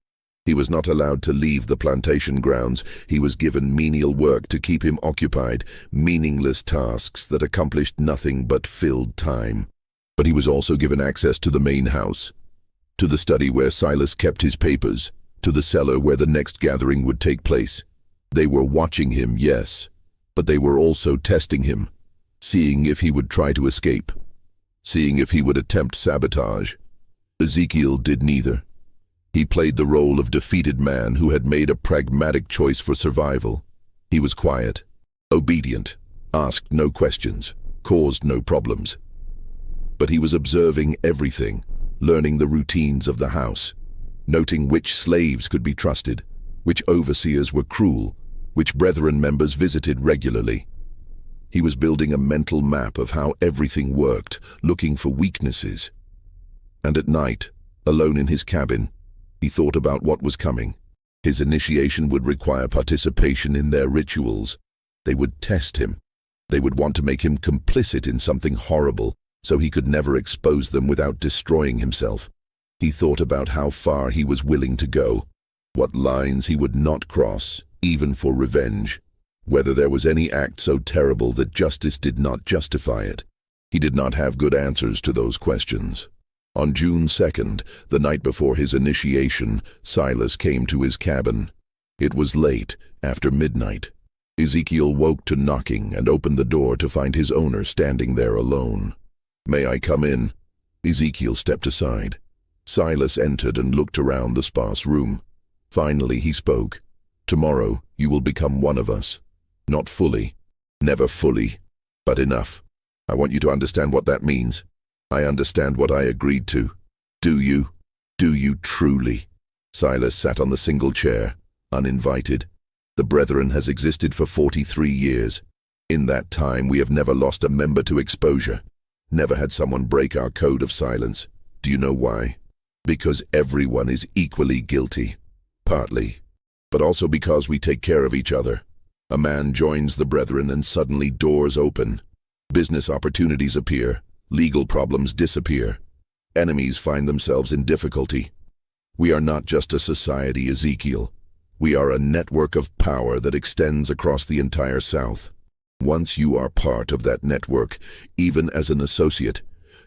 He was not allowed to leave the plantation grounds. He was given menial work to keep him occupied, meaningless tasks that accomplished nothing but filled time. But he was also given access to the main house, to the study where Silas kept his papers, to the cellar where the next gathering would take place. They were watching him, yes, but they were also testing him, seeing if he would try to escape, seeing if he would attempt sabotage. Ezekiel did neither. He played the role of defeated man who had made a pragmatic choice for survival. He was quiet, obedient, asked no questions, caused no problems. But he was observing everything, learning the routines of the house, noting which slaves could be trusted, which overseers were cruel, which brethren members visited regularly. He was building a mental map of how everything worked, looking for weaknesses. And at night, alone in his cabin, he thought about what was coming. His initiation would require participation in their rituals. They would test him. They would want to make him complicit in something horrible, so he could never expose them without destroying himself. He thought about how far he was willing to go, what lines he would not cross, even for revenge, whether there was any act so terrible that justice did not justify it. He did not have good answers to those questions. On June 2nd, the night before his initiation, Silas came to his cabin. It was late, after midnight. Ezekiel woke to knocking and opened the door to find his owner standing there alone. "May I come in?" Ezekiel stepped aside. Silas entered and looked around the sparse room. Finally he spoke. "Tomorrow you will become one of us. Not fully, never fully, but enough. I want you to understand what that means. I understand what I agreed to. Do you? Do you truly?" Silas sat on the single chair, uninvited. The Brethren has existed for 43 years. In that time we have never lost a member to exposure. Never had someone break our code of silence. Do you know why? Because everyone is equally guilty. Partly. But also because we take care of each other. A man joins the Brethren and suddenly doors open. Business opportunities appear. Legal problems disappear. Enemies find themselves in difficulty. We are not just a society, Ezekiel. We are a network of power that extends across the entire South. Once you are part of that network, even as an associate,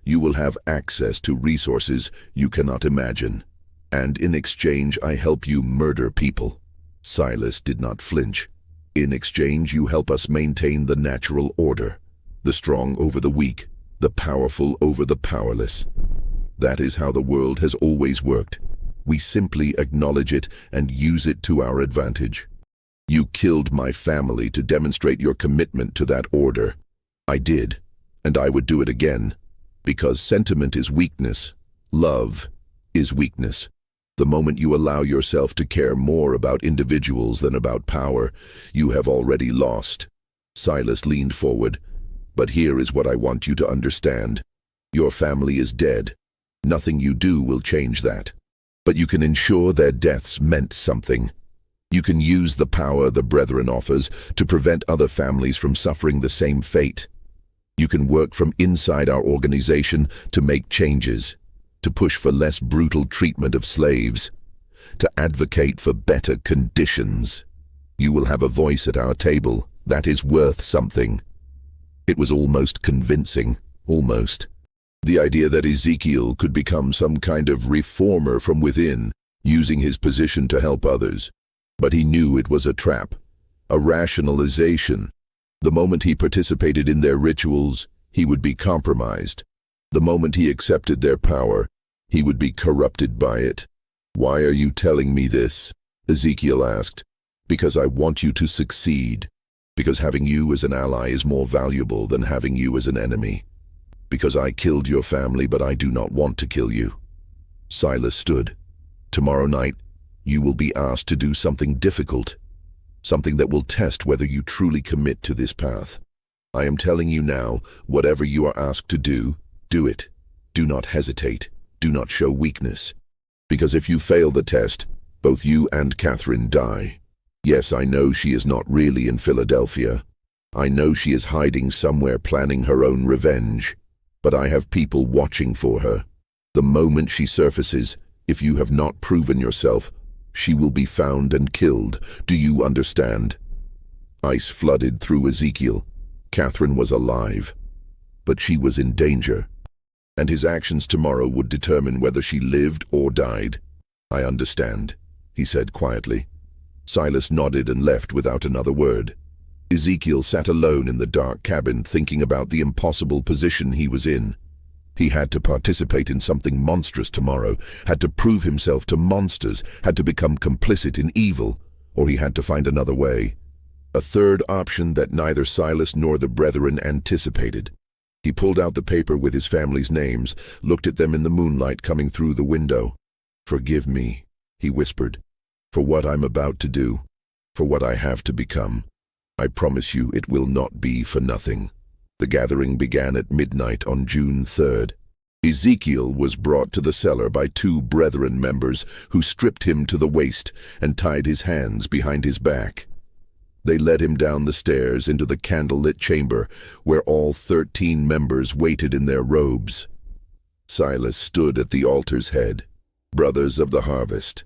you will have access to resources you cannot imagine. And in exchange, I help you murder people. Silas did not flinch. In exchange, you help us maintain the natural order, the strong over the weak, the powerful over the powerless. That is how the world has always worked. We simply acknowledge it and use it to our advantage. You killed my family to demonstrate your commitment to that order. I did, and I would do it again, because sentiment is weakness. Love is weakness. The moment you allow yourself to care more about individuals than about power, you have already lost. Silas leaned forward. But here is what I want you to understand. Your family is dead. Nothing you do will change that. But you can ensure their deaths meant something. You can use the power the Brethren offers to prevent other families from suffering the same fate. You can work from inside our organization to make changes, to push for less brutal treatment of slaves, to advocate for better conditions. You will have a voice at our table that is worth something. It was almost convincing. almost. The idea that Ezekiel could become some kind of reformer from within, using his position to help others. But he knew it was a trap, a rationalization. The moment he participated in their rituals, he would be compromised. The moment he accepted their power, he would be corrupted by it. "Why are you telling me this?" Ezekiel asked. "Because I want you to succeed. Because having you as an ally is more valuable than having you as an enemy. Because I killed your family, but I do not want to kill you." Silas stood. "Tomorrow night, you will be asked to do something difficult, something that will test whether you truly commit to this path. I am telling you now, whatever you are asked to do it. Do not hesitate. Do not show weakness. Because if you fail the test, both you and Catherine die. Yes, I know she is not really in Philadelphia. I know she is hiding somewhere planning her own revenge. But I have people watching for her. The moment she surfaces, if you have not proven yourself, she will be found and killed. Do you understand?" Ice flooded through Ezekiel. Catherine was alive, but she was in danger, and his actions tomorrow would determine whether she lived or died. "I understand," he said quietly. Silas nodded and left without another word. Ezekiel sat alone in the dark cabin, thinking about the impossible position he was in. He had to participate in something monstrous tomorrow, had to prove himself to monsters, had to become complicit in evil, or he had to find another way. A third option that neither Silas nor the brethren anticipated. He pulled out the paper with his family's names, looked at them in the moonlight coming through the window. "Forgive me," he whispered, "for what I'm about to do, for what I have to become. I promise you it will not be for nothing." The gathering began at midnight on June 3rd. Ezekiel was brought to the cellar by two brethren members who stripped him to the waist and tied his hands behind his back. They led him down the stairs into the candlelit chamber where all 13 members waited in their robes. Silas stood at the altar's head. "Brothers of the harvest,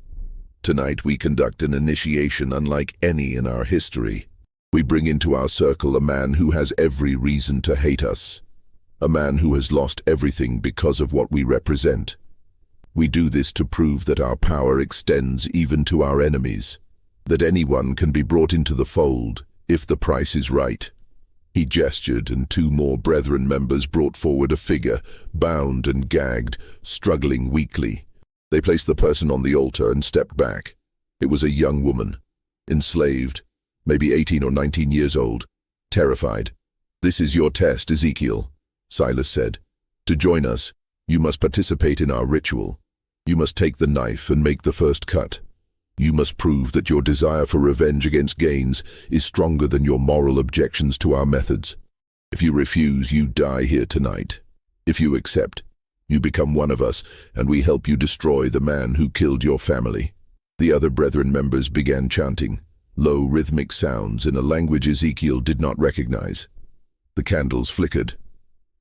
tonight we conduct an initiation unlike any in our history. We bring into our circle a man who has every reason to hate us, a man who has lost everything because of what we represent. We do this to prove that our power extends even to our enemies, that anyone can be brought into the fold if the price is right." He gestured, and two more brethren members brought forward a figure, bound and gagged, struggling weakly. They placed the person on the altar and stepped back. It was a young woman, enslaved, maybe 18 or 19 years old, terrified. "This is your test, Ezekiel," Silas said. "To join us, you must participate in our ritual. You must take the knife and make the first cut. You must prove that your desire for revenge against Gaines is stronger than your moral objections to our methods. If you refuse, you die here tonight. If you accept, you become one of us, and we help you destroy the man who killed your family." The other brethren members began chanting, low rhythmic sounds in a language Ezekiel did not recognize. The candles flickered.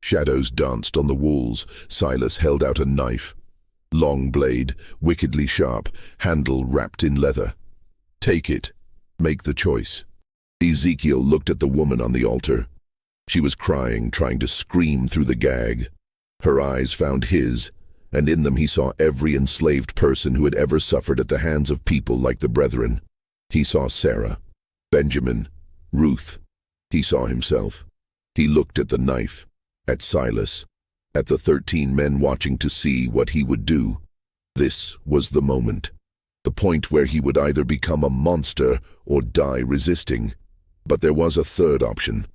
Shadows danced on the walls. Silas held out a knife. Long blade, wickedly sharp, handle wrapped in leather. "Take it. Make the choice." Ezekiel looked at the woman on the altar. She was crying, trying to scream through the gag. Her eyes found his, and in them he saw every enslaved person who had ever suffered at the hands of people like the brethren. He saw Sarah, Benjamin, Ruth. He saw himself. He looked at the knife, at Silas, at the 13 men watching to see what he would do. This was the moment. The point where he would either become a monster or die resisting. But there was a third option,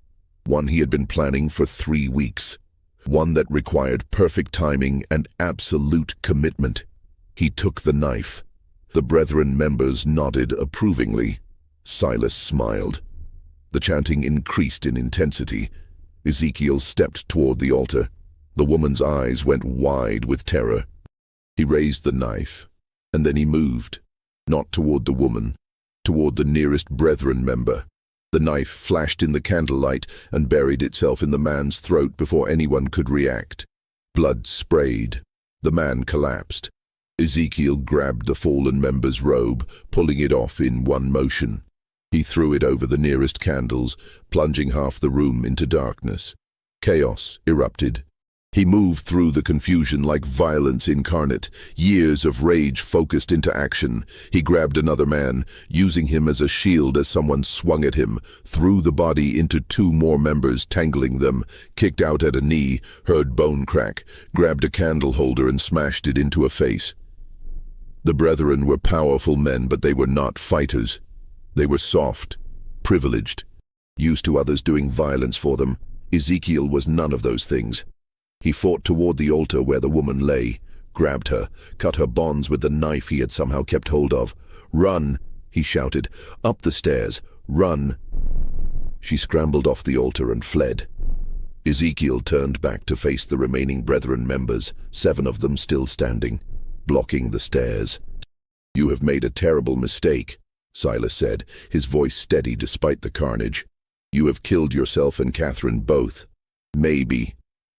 one he had been planning for 3 weeks, one that required perfect timing and absolute commitment. He took the knife. The brethren members nodded approvingly. Silas smiled. The chanting increased in intensity. Ezekiel stepped toward the altar. The woman's eyes went wide with terror. He raised the knife, and then he moved, not toward the woman, toward the nearest brethren member. The knife flashed in the candlelight and buried itself in the man's throat before anyone could react. Blood sprayed. The man collapsed. Ezekiel grabbed the fallen member's robe, pulling it off in one motion. He threw it over the nearest candles, plunging half the room into darkness. Chaos erupted. He moved through the confusion like violence incarnate, years of rage focused into action. He grabbed another man, using him as a shield as someone swung at him, threw the body into two more members, tangling them, kicked out at a knee, heard bone crack, grabbed a candle holder and smashed it into a face. The brethren were powerful men, but they were not fighters. They were soft, privileged, used to others doing violence for them. Ezekiel was none of those things. He fought toward the altar where the woman lay, grabbed her, cut her bonds with the knife he had somehow kept hold of. "Run!" he shouted. "Up the stairs! Run!" She scrambled off the altar and fled. Ezekiel turned back to face the remaining brethren members, 7 of them still standing, blocking the stairs. "You have made a terrible mistake," Silas said, his voice steady despite the carnage. "You have killed yourself and Catherine both." "Maybe,"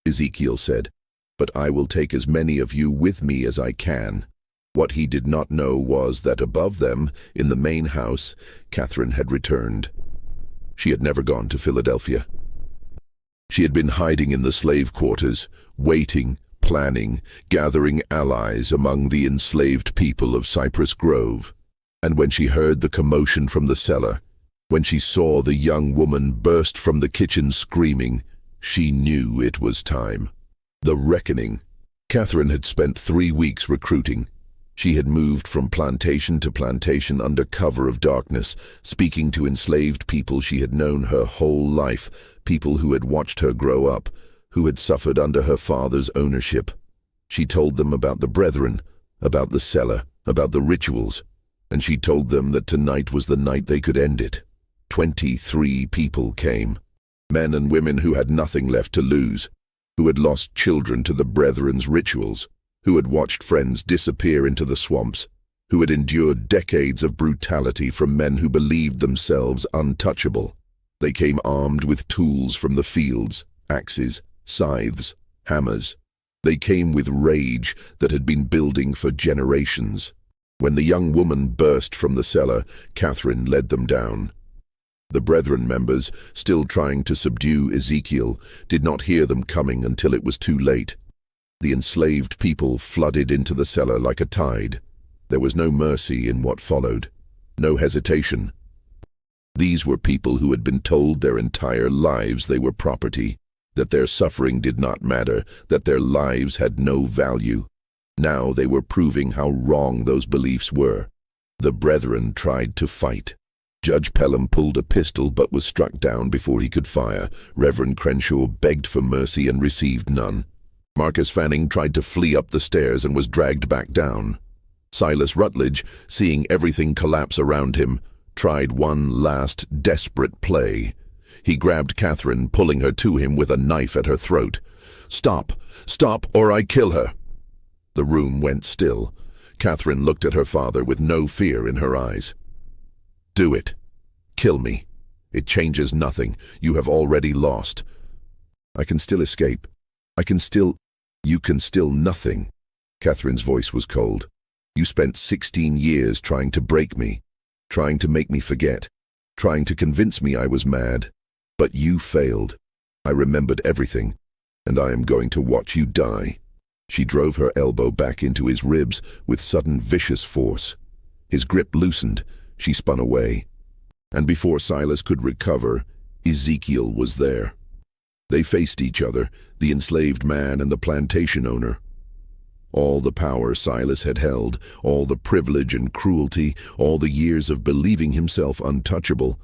Ezekiel said, "but I will take as many of you with me as I can." What he did not know was that above them, in the main house, Catherine had returned. She had never gone to Philadelphia. She had been hiding in the slave quarters, waiting, planning, gathering allies among the enslaved people of Cypress Grove. And when she heard the commotion from the cellar, when she saw the young woman burst from the kitchen screaming, she knew it was time. The reckoning. Catherine had spent 3 weeks recruiting. She had moved from plantation to plantation under cover of darkness, speaking to enslaved people she had known her whole life, people who had watched her grow up, who had suffered under her father's ownership. She told them about the brethren, about the cellar, about the rituals, and she told them that tonight was the night they could end it. 23 people came. Men and women who had nothing left to lose, who had lost children to the brethren's rituals, who had watched friends disappear into the swamps, who had endured decades of brutality from men who believed themselves untouchable. They came armed with tools from the fields, axes, scythes, hammers. They came with rage that had been building for generations. When the young woman burst from the cellar, Catherine led them down. The brethren members, still trying to subdue Ezekiel, did not hear them coming until it was too late. The enslaved people flooded into the cellar like a tide. There was no mercy in what followed, no hesitation. These were people who had been told their entire lives they were property, that their suffering did not matter, that their lives had no value. Now they were proving how wrong those beliefs were. The brethren tried to fight. Judge Pelham pulled a pistol but was struck down before he could fire. Reverend Crenshaw begged for mercy and received none. Marcus Fanning tried to flee up the stairs and was dragged back down. Silas Rutledge, seeing everything collapse around him, tried one last desperate play. He grabbed Catherine, pulling her to him with a knife at her throat. "Stop! Stop, or I kill her!" The room went still. Catherine looked at her father with no fear in her eyes. "Do it. Kill me. It changes nothing. You have already lost. I can still escape. You can still nothing." Catherine's voice was cold. "You spent 16 years trying to break me, trying to make me forget, trying to convince me I was mad. But you failed. I remembered everything, and I am going to watch you die." She drove her elbow back into his ribs with sudden vicious force. His grip loosened. She spun away. And before Silas could recover, Ezekiel was there. They faced each other, the enslaved man and the plantation owner. All the power Silas had held, all the privilege and cruelty, all the years of believing himself untouchable,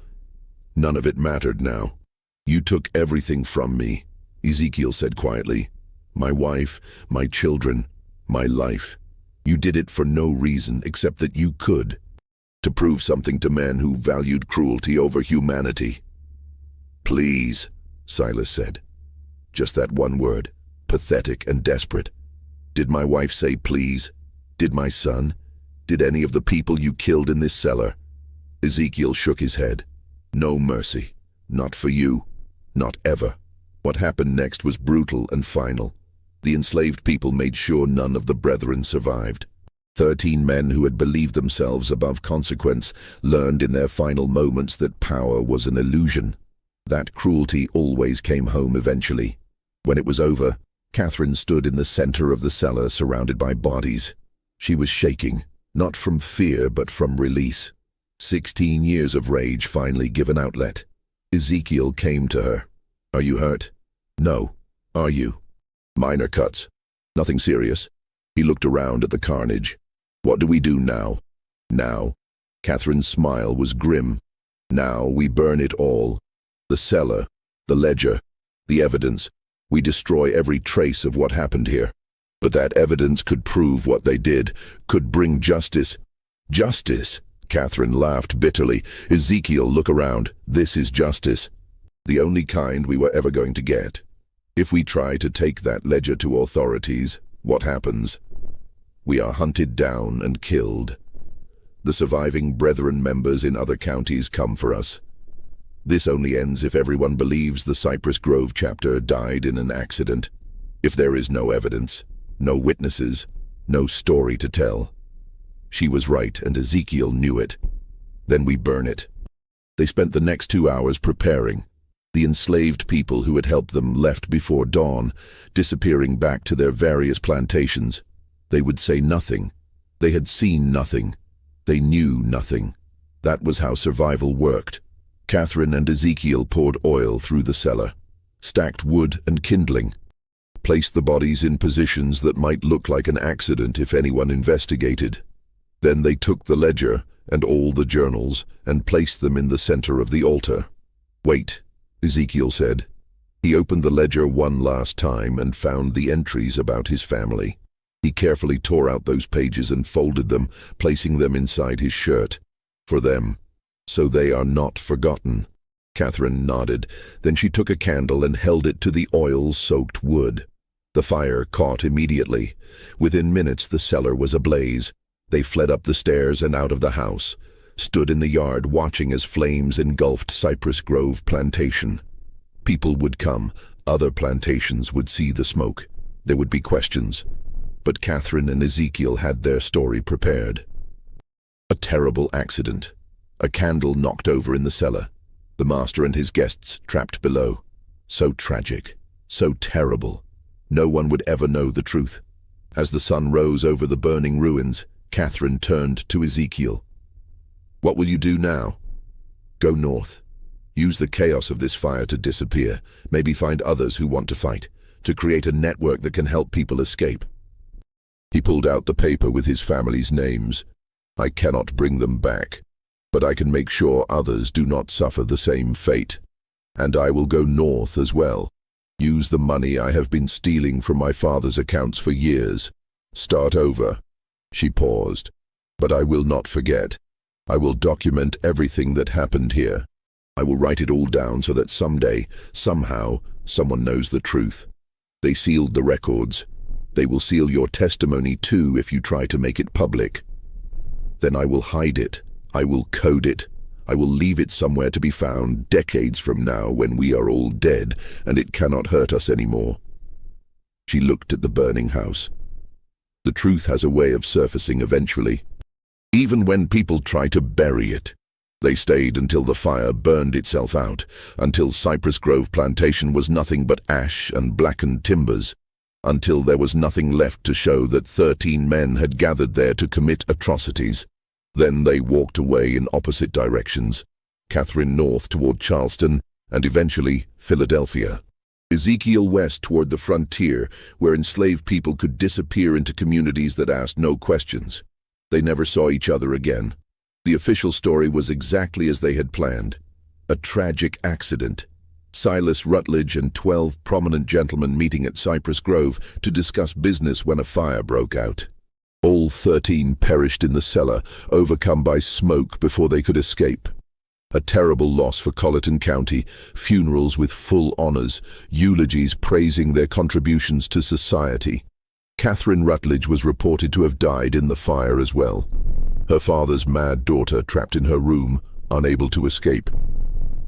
none of it mattered now. "You took everything from me," Ezekiel said quietly. "My wife, my children, my life. You did it for no reason except that you could, to prove something to men who valued cruelty over humanity." "Please," Silas said. Just that one word, pathetic and desperate. "Did my wife say please? Did my son? Did any of the people you killed in this cellar?" Ezekiel shook his head. "No mercy. Not for you. Not ever." What happened next was brutal and final. The enslaved people made sure none of the brethren survived. 13 men who had believed themselves above consequence learned in their final moments that power was an illusion. That cruelty always came home eventually. When it was over, Catherine stood in the center of the cellar, surrounded by bodies. She was shaking, not from fear but from release. 16 years of rage finally given outlet. Ezekiel came to her. "Are you hurt?" "No. Are you?" "Minor cuts. Nothing serious." He looked around at the carnage. "What do we do now?" "Now." Catherine's smile was grim. "Now we burn it all. The cellar, the ledger, the evidence. We destroy every trace of what happened here. But that evidence could prove what they did, could bring justice." "Justice?" Catherine laughed bitterly. "Ezekiel, look around. This is justice. The only kind we were ever going to get. If we try to take that ledger to authorities, what happens? We are hunted down and killed. The surviving Brethren members in other counties come for us. This only ends if everyone believes the Cypress Grove chapter died in an accident. If there is no evidence, no witnesses, no story to tell." She was right, and Ezekiel knew it. "Then we burn it." They spent the next 2 hours preparing. The enslaved people who had helped them left before dawn, disappearing back to their various plantations. They would say nothing. They had seen nothing. They knew nothing. That was how survival worked. Catherine and Ezekiel poured oil through the cellar, stacked wood and kindling, placed the bodies in positions that might look like an accident if anyone investigated. Then they took the ledger and all the journals and placed them in the center of the altar. "Wait," Ezekiel said. He opened the ledger one last time and found the entries about his family. He carefully tore out those pages and folded them, placing them inside his shirt. "For them. So they are not forgotten." Catherine nodded. Then she took a candle and held it to the oil-soaked wood. The fire caught immediately. Within minutes the cellar was ablaze. They fled up the stairs and out of the house, stood in the yard watching as flames engulfed Cypress Grove Plantation. People would come. Other plantations would see the smoke. There would be questions. But Catherine and Ezekiel had their story prepared. A terrible accident. A candle knocked over in the cellar. The master and his guests trapped below. So tragic. So terrible. No one would ever know the truth. As the sun rose over the burning ruins, Catherine turned to Ezekiel. "What will you do now?" "Go north. Use the chaos of this fire to disappear. Maybe find others who want to fight. To create a network that can help people escape." He pulled out the paper with his family's names. "I cannot bring them back, but I can make sure others do not suffer the same fate. And I will go north as well. Use the money I have been stealing from my father's accounts for years. Start over." She paused. "But I will not forget. I will document everything that happened here. I will write it all down so that someday, somehow, someone knows the truth. They sealed the records. They will seal your testimony too if you try to make it public. Then I will hide it. I will code it. I will leave it somewhere to be found decades from now when we are all dead and it cannot hurt us anymore." She looked at the burning house. The truth has a way of surfacing eventually. Even when people try to bury it. They stayed until the fire burned itself out, until Cypress Grove Plantation was nothing but ash and blackened timbers, until there was nothing left to show that 13 men had gathered there to commit atrocities. Then they walked away in opposite directions, Catherine north toward Charleston, and eventually Philadelphia. Ezekiel west toward the frontier, where enslaved people could disappear into communities that asked no questions. They never saw each other again. The official story was exactly as they had planned. A tragic accident. Silas Rutledge and 12 prominent gentlemen meeting at Cypress Grove to discuss business when a fire broke out. All 13 perished in the cellar, overcome by smoke before they could escape. A terrible loss for Colleton County, funerals with full honors, eulogies praising their contributions to society. Catherine Rutledge was reported to have died in the fire as well. Her father's mad daughter trapped in her room, unable to escape.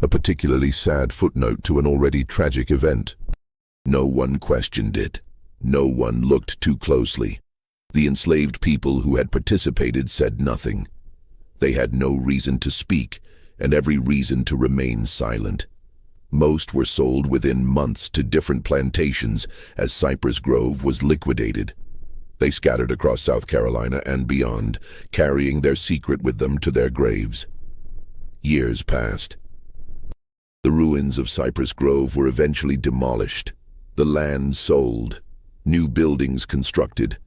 A particularly sad footnote to an already tragic event. No one questioned it. No one looked too closely. The enslaved people who had participated said nothing. They had no reason to speak, and every reason to remain silent. Most were sold within months to different plantations as Cypress Grove was liquidated. They scattered across South Carolina and beyond, carrying their secret with them to their graves. Years passed. The ruins of Cypress Grove were eventually demolished, the land sold, new buildings constructed.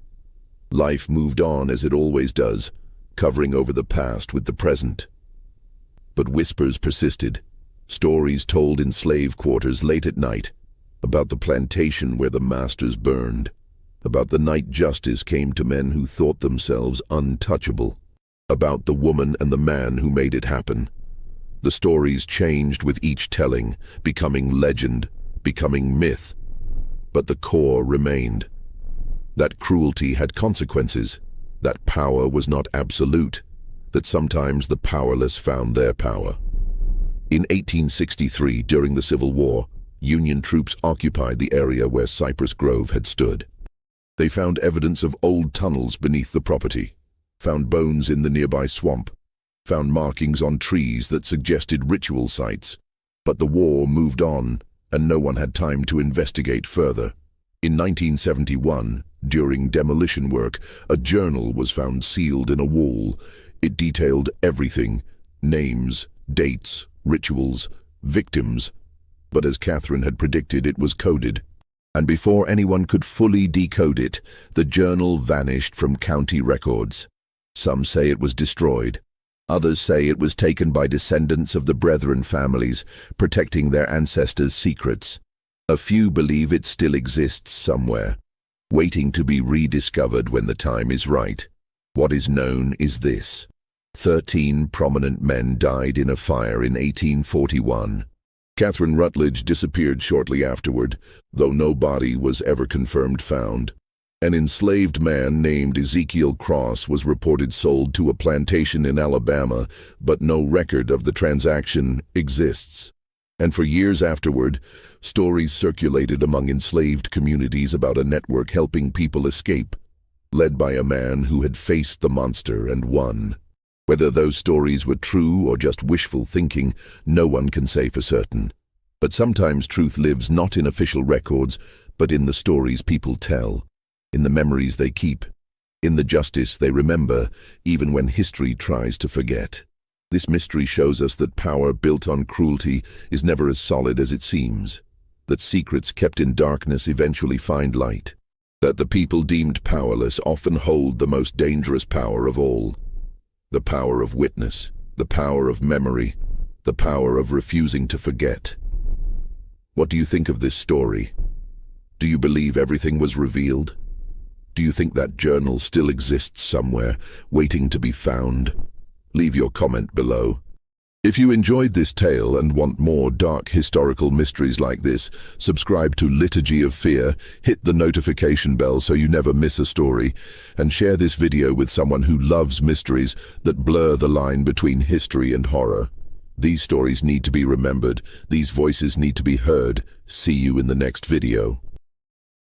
Life moved on as it always does, covering over the past with the present. But whispers persisted, stories told in slave quarters late at night, about the plantation where the masters burned, about the night justice came to men who thought themselves untouchable, about the woman and the man who made it happen. The stories changed with each telling, becoming legend, becoming myth. But the core remained. That cruelty had consequences, that power was not absolute, that sometimes the powerless found their power. In 1863, during the Civil War, Union troops occupied the area where Cypress Grove had stood. They found evidence of old tunnels beneath the property, found bones in the nearby swamp, found markings on trees that suggested ritual sites. But the war moved on, and no one had time to investigate further. In 1971, during demolition work, a journal was found sealed in a wall. It detailed everything: names, dates, rituals, victims. But as Catherine had predicted, it was coded. And before anyone could fully decode it, the journal vanished from county records. Some say it was destroyed. Others say it was taken by descendants of the Brethren families, protecting their ancestors' secrets. A few believe it still exists somewhere, waiting to be rediscovered when the time is right. What is known is this: 13 prominent men died in a fire in 1841. Catherine Rutledge disappeared shortly afterward, though no body was ever confirmed found. An enslaved man named Ezekiel Cross was reported sold to a plantation in Alabama, but no record of the transaction exists. And for years afterward, stories circulated among enslaved communities about a network helping people escape, led by a man who had faced the monster and won. Whether those stories were true or just wishful thinking, no one can say for certain. But sometimes truth lives not in official records, but in the stories people tell, in the memories they keep, in the justice they remember, even when history tries to forget. This mystery shows us that power built on cruelty is never as solid as it seems, that secrets kept in darkness eventually find light, that the people deemed powerless often hold the most dangerous power of all: the power of witness, the power of memory, the power of refusing to forget. What do you think of this story? Do you believe everything was revealed? Do you think that journal still exists somewhere, waiting to be found? Leave your comment below. If you enjoyed this tale and want more dark historical mysteries like this, subscribe to Liturgy of Fear, hit the notification bell so you never miss a story, and share this video with someone who loves mysteries that blur the line between history and horror. These stories need to be remembered. These voices need to be heard. See you in the next video.